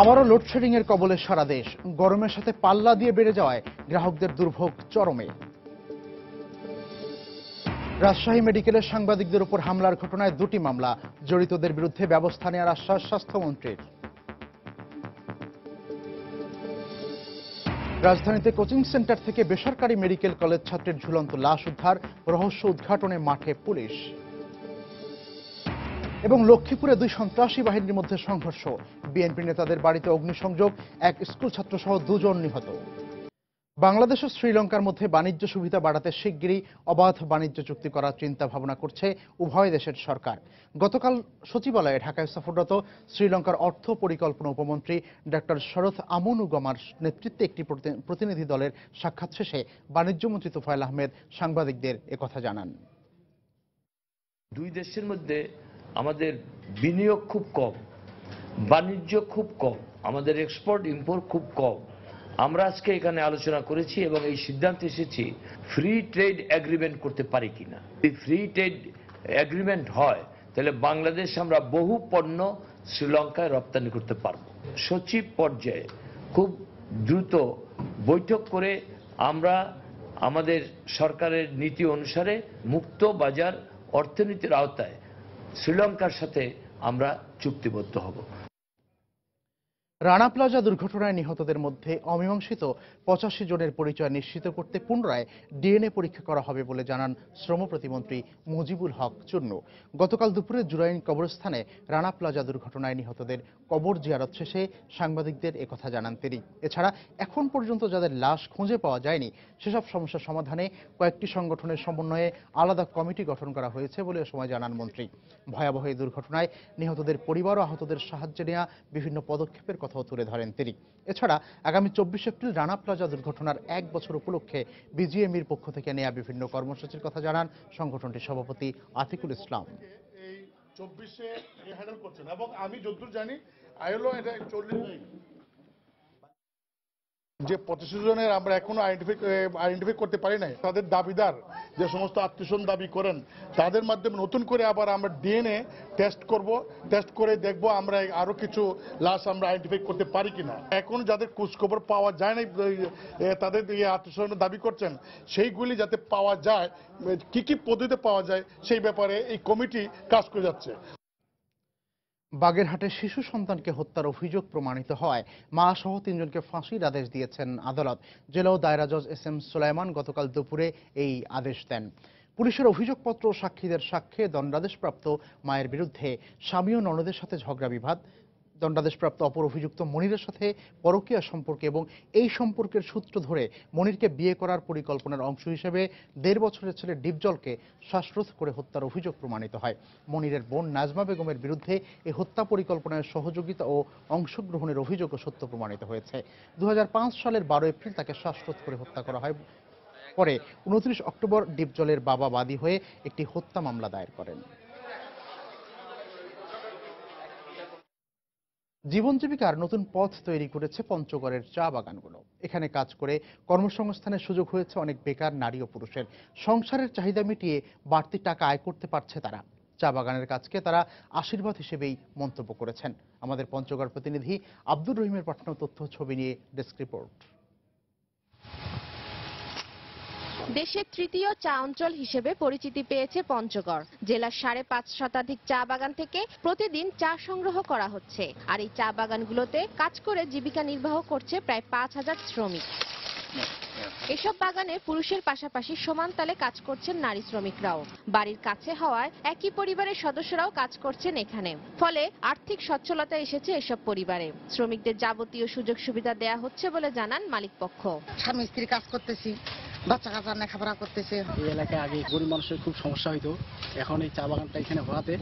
আবারও লোডশেডিং এর কবলে সারা দেশ, গরমের সাথে পাল্লা দিয়ে বেড়ে যাওয়ায় গ্রাহকদের দুর্ভোগ চরমে। রাজশাহী মেডিকেলের সাংবাদিকদের উপর হামলার ঘটনায় 2টি মামলা, জড়িতদের বিরুদ্ধে ব্যবস্থা নেওয়ার আশ্বাস স্বাস্থ্যমন্ত্রীর। রাজধানীতে কোচিং সেন্টার থেকে বেসরকারি মেডিকেল কলেজ ছাত্রের ঝুলন্ত লাশ উদ্ধার, রহস্য উদ্ঘাটনে মাঠে পুলিশ। এবং লক্ষ্মীপুরে 2 সন্ত্রাসী বাহিনীর মধ্যে সংঘর্ষ, বিএনপি নেতাদের বাড়িতে অগ্নিসংযোগ, এক স্কুল ছাত্র সহ 2 জন নিহত। বাংলাদেশ ও শ্রীলঙ্কার মধ্যে বাণিজ্য সুবিধা বাড়াতে শিগগিরই অবাধ বাণিজ্য চুক্তি করার চিন্তা ভাবনা করছে উভয় দেশের সরকার। গতকাল সচিবালয়ে ঢাকায় সফররত শ্রীলঙ্কার অর্থ পরিকল্পনা উপমন্ত্রী ডক্টর শরৎ আমনুগমার নেতৃত্বে একটি প্রতিনিধি দলের সাক্ষাৎ শেষে বাণিজ্যমন্ত্রী তোফায়েল আহমেদ সাংবাদিকদের একথা জানান। 2 দেশের মধ্যে আমাদের বিনিয়োগ খুব কম, বাণিজ্য খুব কম, আমাদের এক্সপোর্ট ইম্পোর্ট খুব কম। আমরা আজকে এখানে আলোচনা করেছি এবং এই সিদ্ধান্তে এসেছি ফ্রি ট্রেড এগ্রিমেন্ট করতে পারি কিনা। যদি ফ্রি ট্রেড এগ্রিমেন্ট হয় তাহলে বাংলাদেশ আমরা বহু পণ্য শ্রীলঙ্কায় রপ্তানি করতে পারব। সচিব পর্যায়ে খুব দ্রুত বৈঠক করে আমরা আমাদের সরকারের নীতি অনুসারে মুক্ত বাজার অর্থনীতির আওতায় শ্রীলঙ্কার সাথে আমরা চুক্তিবদ্ধ হব। রানা প্লাজা দুর্ঘটনায় নিহতদের মধ্যে অমীমাংসিত 85 জনের পরিচয় নিশ্চিত করতে পুনরায় ডিএনএ পরীক্ষা করা হবে বলে জানান শ্রম প্রতিমন্ত্রী মুজিবুল হক চুন্নু। গতকাল দুপুরে জুরাইন কবরস্থানে রানা প্লাজা দুর্ঘটনায় নিহতদের কবর জিয়ারত শেষে সাংবাদিকদের একথা জানান তিনি। এছাড়া এখন পর্যন্ত যাদের লাশ খুঁজে পাওয়া যায়নি সেসব সমস্যা সমাধানে কয়েকটি সংগঠনের সমন্বয়ে আলাদা কমিটি গঠন করা হয়েছে বলে সময় জানান মন্ত্রী। ভয়াবহ এই দুর্ঘটনায় নিহতদের পরিবার ও আহতদের সাহায্যে নেওয়া বিভিন্ন পদক্ষেপের কথাও তুলে ধরেন তিনি। এছাড়া আগামী 24 এপ্রিল রানা প্লাজা দুর্ঘটনার 1 বছর উপলক্ষে বিজিএমইর পক্ষ থেকে নেওয়া বিভিন্ন কর্মসূচির কথা জানান সংগঠনটির সভাপতি আতিকুল ইসলাম। এই 24-এ হ্যান্ডেল করছেন এবং আমি যতদূর জানি আইএলও এটা 40 যে 25 জনের আমরা এখনো আইডেন্টিফাই করতে পারি নাই, তাদের দাবিদার যে সমস্ত আত্মীয়স্বজন দাবি করেন তাদের মাধ্যমে নতুন করে আবার আমরা ডিএনএ টেস্ট করব, টেস্ট করে দেখব আমরা আরো কিছু লাশ আমরা আইডেন্টিফাই করতে পারি কিনা। এখন যাদের খোঁজখবর পাওয়া যায় না, তাদের আত্মীয়স্বজন দাবি করছেন সেইগুলি যাতে পাওয়া যায়, কি কি পদ্ধতিতে পাওয়া যায় সেই ব্যাপারে এই কমিটি কাজ করে যাচ্ছে। বাগেরহাটে শিশু সন্তানকে হত্যার অভিযোগ প্রমাণিত হয় মা সহ 3 জনকে ফাঁসির আদেশ দিয়েছেন আদালত। জেলা ও দায়রা জজ এস এম সুলাইমান গতকাল দুপুরে এই আদেশ দেন। পুলিশের অভিযোগপত্র ও সাক্ষীদের সাক্ষ্যে দণ্ডাদেশপ্রাপ্ত মায়ের বিরুদ্ধে স্বামী ও ননদের সাথে ঝগড়া বিবাদ দণ্ডাদেশপ্রাপ্ত অপর অভিযুক্ত মনিরের সাথে পরকীয়া সম্পর্কে এবং এই সম্পর্কের সূত্র ধরে মনিরকে বিয়ে করার পরিকল্পনার অংশ হিসেবে 1.5 বছরের ছেলে ডিপজলকে শ্বাসরোধ করে হত্যার অভিযোগ প্রমাণিত হয়। মনিরের বোন নাজমা বেগমের বিরুদ্ধে এই হত্যা পরিকল্পনায় সহযোগিতা ও অংশগ্রহণের অভিযোগও সত্য প্রমাণিত হয়েছে। 2005 সালের 12 এপ্রিল তাকে শ্বাসরোধ করে হত্যা করা হয়। পরে 29 অক্টোবর ডিপজলের বাবা বাদী হয়ে একটি হত্যা মামলা দায়ের করেন। জীবন জীবিকার নতুন পথ তৈরি করেছে পঞ্চগড়ের চা বাগানগুলো। এখানে কাজ করে কর্মসংস্থানের সুযোগ হয়েছে অনেক বেকার নারী ও পুরুষের। সংসারের চাহিদা মিটিয়ে বাড়তি টাকা আয় করতে পারছে তারা। চা বাগানের কাজকে তারা আশীর্বাদ হিসেবেই মন্তব্য করেছেন। আমাদের পঞ্চগড় প্রতিনিধি আব্দুর রহিমের পাঠানো তথ্য ছবি নিয়ে ডেস্ক রিপোর্ট। দেশের তৃতীয় চা অঞ্চল হিসেবে পরিচিতি পেয়েছে পঞ্চগড়। জেলার 5.5 শতাধিক চা বাগান থেকে প্রতিদিন চা সংগ্রহ করা হচ্ছে। আর এই চা বাগানগুলোতে কাজ করে জীবিকা নির্বাহ করছে প্রায় 5000 শ্রমিক। এসব বাগানে পুরুষের পাশাপাশি সমান তালে কাজ করছেন নারী শ্রমিকরাও। বাড়ির কাছে হওয়ায় একই পরিবারের সদস্যরাও কাজ করছেন এখানে। ফলে আর্থিক সচ্ছলতা এসেছে এসব পরিবারে। শ্রমিকদের যাবতীয় সুযোগ সুবিধা দেয়া হচ্ছে বলে জানান মালিকপক্ষ। স্বামী স্ত্রী কাজ করতেছি, বাচ্চা কাচ্চা লেখাপড়া করতেছে। এই এলাকায় আগে গরিব মানুষের খুব সমস্যা হইতো, এখন এই চা বাগানটা এখানে হওয়াতে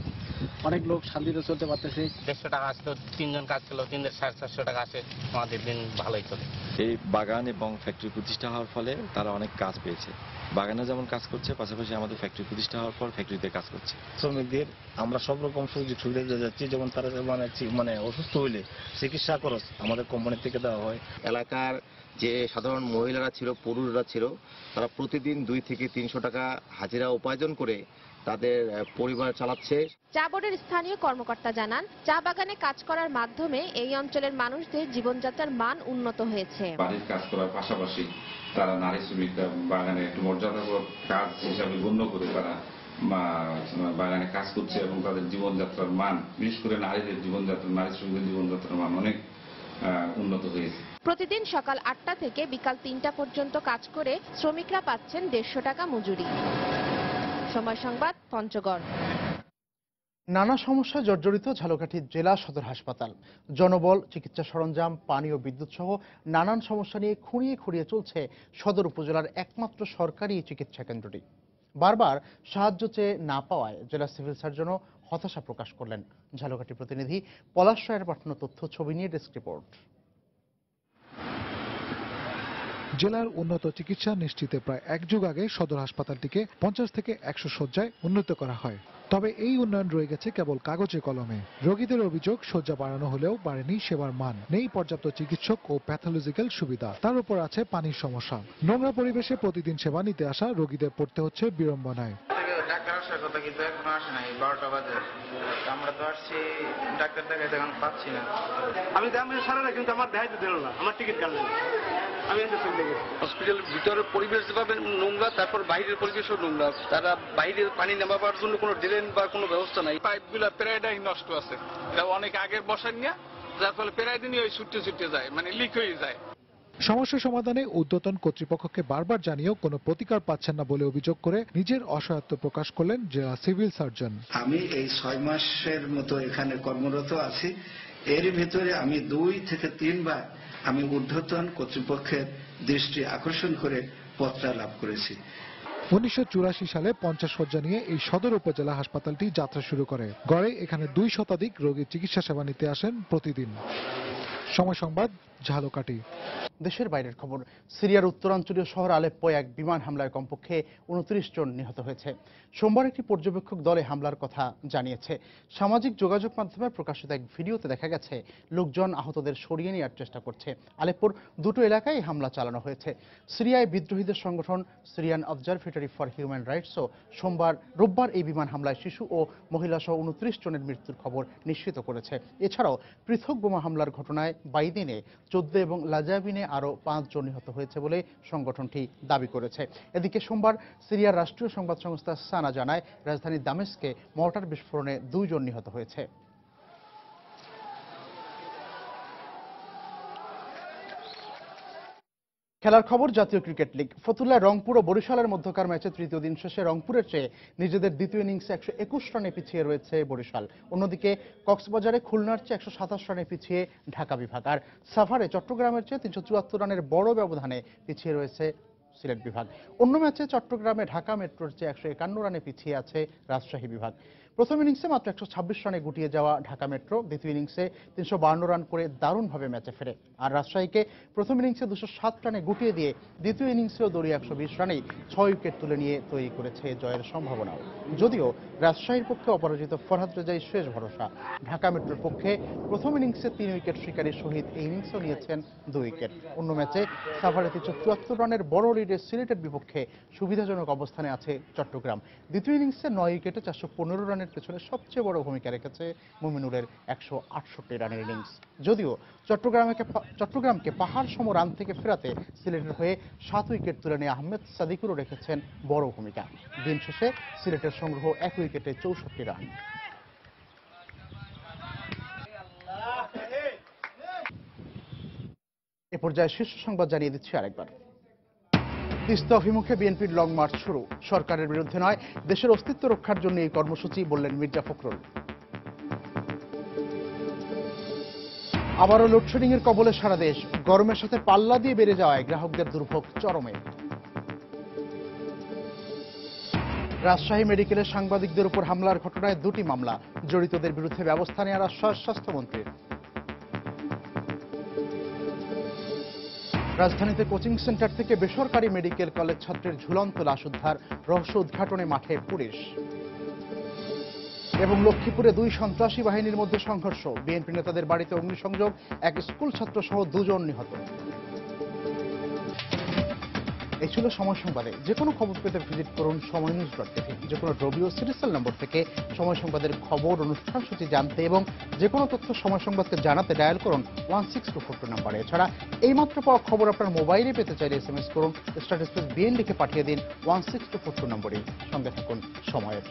অনেক লোক শান্তিতে চলতে পারতেছে। 150 টাকা আসতো, 3 জন কাজ করলো, 3 দের 450 টাকা আসে, আমাদের দিন ভালোই চলে। এই বাগান এবং ফ্যাক্টরি প্রতিষ্ঠা হওয়ার ফলে তারা অনেক কাজ পেয়েছে। বাগানে যেমন কাজ করছে, পাশাপাশি আমাদের ফ্যাক্টরি প্রতিষ্ঠা হওয়ার পর ফ্যাক্টরিতে কাজ করছে। শ্রমিকদের আমরা সব রকম সুযোগ সুবিধা দিয়ে যাচ্ছি, যেমন তারা মানে অসুস্থ হইলে চিকিৎসা খরচ আমাদের কোম্পানি থেকে দেওয়া হয়। এলাকার যে সাধারণ মহিলারা ছিল, পুরুষরা ছিল, তারা প্রতিদিন 2 থেকে 300 টাকা হাজিরা উপার্জন করে তাদের পরিবার চালাচ্ছে। চা বোর্ডের স্থানীয় কর্মকর্তা জানান, চা বাগানে কাজ করার মাধ্যমে এই অঞ্চলের মানুষদের জীবনযাত্রার মান উন্নত হয়েছে। বাড়ির কাজ করার পাশাপাশি তারা নারী শ্রমিকরা বাগানে একটু মর্যাদাকর কাজ হিসাবে গণ্য করে তারা বাগানে কাজ করছে এবং তাদের জীবনযাত্রার মান, বিশেষ করে নারীদের জীবনযাত্রা, নারী শ্রমিকদের জীবনযাত্রার মান অনেক উন্নত হয়েছে। প্রতিদিন সকাল 8টা থেকে বিকাল 3টা পর্যন্ত কাজ করে শ্রমিকরা পাচ্ছেন 150 টাকা মজুরি। সময় সংবাদ, পঞ্চগড়। নানা সমস্যায় জর্জরিত ঝালকাঠি জেলা সদর হাসপাতাল। জনবল, চিকিৎসা সরঞ্জাম, পানি ও বিদ্যুৎ সহ নানান সমস্যা নিয়ে খুঁড়িয়ে খুঁড়িয়ে চলছে সদর উপজেলার একমাত্র সরকারি চিকিৎসা কেন্দ্রটি। বারবার সাহায্য চেয়ে না পাওয়ায় জেলা সিভিল সার্জনও হতাশা প্রকাশ করলেন। ঝালকাঠি প্রতিনিধি পলাশ রায়ের পাঠানো তথ্য ছবি নিয়ে ডেস্ক রিপোর্ট। জেলার উন্নত চিকিৎসা নিশ্চিতে প্রায় 1 যুগ আগে সদর হাসপাতালটিকে 50 থেকে 100 শয্যায় উন্নত করা হয়। তবে এই উন্নয়ন রয়ে গেছে কেবল কাগজে কলমে। রোগীদের অভিযোগ, শয্যা বাড়ানো হলেও বাড়েনি সেবার মান, নেই পর্যাপ্ত চিকিৎসক ও প্যাথোলজিক্যাল সুবিধা। তার উপর আছে পানির সমস্যা। নোংরা পরিবেশে প্রতিদিন সেবা নিতে আসা রোগীদের পড়তে হচ্ছে বিড়ম্বনায়। ডাক্তার আসার কথা কিন্তু এখনো আসে নাই, 12টা বাজে। আমরা তো আসছি ডাক্তার দেখাইতে, এখন পাচ্ছি না। আমি সারা কিন্তু আমার দেখাইতে দিল না, আমার টিকিট কাটলেন। আমি এসে চলে গেছি। হসপিটালের ভিতরের পরিবেশ যেভাবে নোংরা, তারপর বাইরের পরিবেশও নোংরা। তারা বাইরের পানি নামাবার জন্য কোনো ড্রেন বা কোনো ব্যবস্থা নাই। পাইপগুলো প্রায়টাই নষ্ট আছে, এটা অনেক আগের বসান নিয়ে, যার ফলে প্রায় দিনই ওই ছুটতে ছুটতে যায়, মানে লিক হয়ে যায়। সমস্যা সমাধানে ঊর্ধ্বতন কর্তৃপক্ষকে বারবার জানিয়েও কোনো প্রতিকার পাচ্ছেন না বলে অভিযোগ করে নিজের অসহায়ত্ব প্রকাশ করলেন জেলা সিভিল সার্জন। আমি এই 6 মাসের মতো এখানে কর্মরত আছি। এর ভিতরে আমি 2 থেকে 3 বার আমি ঊর্ধ্বতন কর্তৃপক্ষের দৃষ্টি আকর্ষণ করে পত্র লাভ করেছি। 1984 সালে 50 শয্যা নিয়ে এই সদর উপজেলা হাসপাতালটি যাত্রা শুরু করে। গড়ে এখানে 2 শতাধিক রোগীর চিকিৎসা সেবা নিতে আসেন প্রতিদিন। সময় সংবাদ, ঝালকাঠি। দেশের বাইরের খবর। সিরিয়ার উত্তরাঞ্চলীয় শহর আলেপ্পোয় এক বিমান হামলায় কমপক্ষে 29 জন নিহত হয়েছে। সোমবার একটি পর্যবেক্ষক দলে হামলার কথা জানিয়েছে। সামাজিক যোগাযোগ মাধ্যমে প্রকাশিত এক ভিডিওতে দেখা গেছে লোকজন আহতদের সরিয়ে নেওয়ার চেষ্টা করছে। আলেপ্পোর 2টো এলাকায় হামলা চালানো হয়েছে। সিরিয়ায় বিদ্রোহীদের সংগঠন সিরিয়ান অবজারভেটরি ফর হিউম্যান রাইটসও রোববার এই বিমান হামলায় শিশু ও মহিলা সহ 29 জনের মৃত্যুর খবর নিশ্চিত করেছে। এছাড়াও পৃথক বোমা হামলার ঘটনায় বাইদিনে 14 এবং লাজাবিনে আরও 5 জন নিহত হয়েছে বলে সংগঠনটি দাবি করেছে। এদিকে সোমবার সিরিয়ার রাষ্ট্রীয় সংবাদ সংস্থা সানা জানায় রাজধানী দামেস্কে মর্টার বিস্ফোরণে 2 জন নিহত হয়েছে। খেলার খবর জাতীয় ক্রিকেট লিগ। ফতুল্লায় রংপুর ও বরিশালের মধ্যকার ম্যাচে তৃতীয় দিন শেষে রংপুরের চেয়ে নিজেদের দ্বিতীয় ইনিংসে 121 রানে পিছিয়ে রয়েছে বরিশাল। অন্যদিকে কক্সবাজারে খুলনার চেয়ে 127 রানে পিছিয়ে ঢাকা বিভাগ, আর সাভারে চট্টগ্রামের চেয়ে 374 রানের বড় ব্যবধানে পিছিয়ে রয়েছে সিলেট বিভাগ। অন্য ম্যাচে চট্টগ্রামে ঢাকা মেট্রোর চেয়ে 151 রানে পিছিয়ে আছে রাজশাহী বিভাগ। প্রথম ইনিংসে মাত্র 126 রানে গুটিয়ে যাওয়া ঢাকা মেট্রো দ্বিতীয় ইনিংসে 352 রান করে দারুণভাবে ম্যাচে ফেরে, আর রাজশাহীকে প্রথম ইনিংসে 207 রানে গুটিয়ে দিয়ে দ্বিতীয় ইনিংসেও দড়িয়ে 120 রানেই 6 উইকেট তুলে নিয়ে তৈরি করেছে জয়ের সম্ভাবনাও। যদিও রাজশাহীর পক্ষে অপরাজিত ফরহাদ রেজাই শেষ ভরসা। ঢাকা মেট্রোর পক্ষে প্রথম ইনিংসে 3 উইকেট শিকারী শহীদ এই ইনিংসেও নিয়েছেন 2 উইকেট। অন্য ম্যাচে সাভারে 374 রানের বড় লিডে সিলেটের বিপক্ষে সুবিধাজনক অবস্থানে আছে চট্টগ্রাম। দ্বিতীয় ইনিংসে 9 উইকেটে 415 রানের পেছনে সবচেয়ে বড় ভূমিকা রেখেছে মুমিনুরের 168 রানের ইনিংস। যদিও চট্টগ্রামকে পাহাড় সম রান থেকে ফেরাতে সিলেটের হয়ে 7 উইকেট তুলে নিয়ে আহমেদ সাদিকুরও রেখেছেন বড় ভূমিকা। দিন শেষে সিলেটের সংগ্রহ 1 উইকেটে 64 রান। এ পর্যায়ে শীর্ষ সংবাদ জানিয়ে দিচ্ছি আরেকবার। তিস্তা অভিমুখে বিএনপির লং মার্চ শুরু। সরকারের বিরুদ্ধে নয়, দেশের অস্তিত্ব রক্ষার জন্য এই কর্মসূচি, বললেন মির্জা ফখরুল। আবারও লোডশেডিং এর কবলে সারা দেশ। গরমের সাথে পাল্লা দিয়ে বেড়ে যাওয়ায় গ্রাহকদের দুর্ভোগ চরমে। রাজশাহী মেডিকেলে সাংবাদিকদের উপর হামলার ঘটনায় 2টি মামলা, জড়িতদের বিরুদ্ধে ব্যবস্থা নেওয়ার আশ্বাস স্বাস্থ্যমন্ত্রীর। রাজধানীতে কোচিং সেন্টার থেকে বেসরকারি মেডিকেল কলেজ ছাত্রের ঝুলন্ত লাশ উদ্ধার, রহস্য উদ্ঘাটনে মাঠে পুলিশ। এবং লক্ষ্মীপুরে 2 সন্ত্রাসী বাহিনীর মধ্যে সংঘর্ষ, বিএনপি নেতাদের বাড়িতে অগ্নিসংযোগ, এক স্কুল ছাত্র সহ 2 জন নিহত। এই ছিল সময় সংবাদে। যে কোনো খবর পেতে ভিজিট করুন সময়নিউজ.টিভি। যে কোনো রবিও সিরিয়াল নম্বর থেকে সময় সংবাদের খবর, অনুষ্ঠান সূচি জানতে এবং যে কোনো তথ্য সময় সংবাদকে জানাতে ডায়াল করুন 16242 নম্বরে। এছাড়া এইমাত্র পাওয়া খবর আপনার মোবাইলে পেতে চাইলে SMS করুন *BN লিখে পাঠিয়ে দিন 16242 নম্বরে। সঙ্গে থাকুন সময়ের।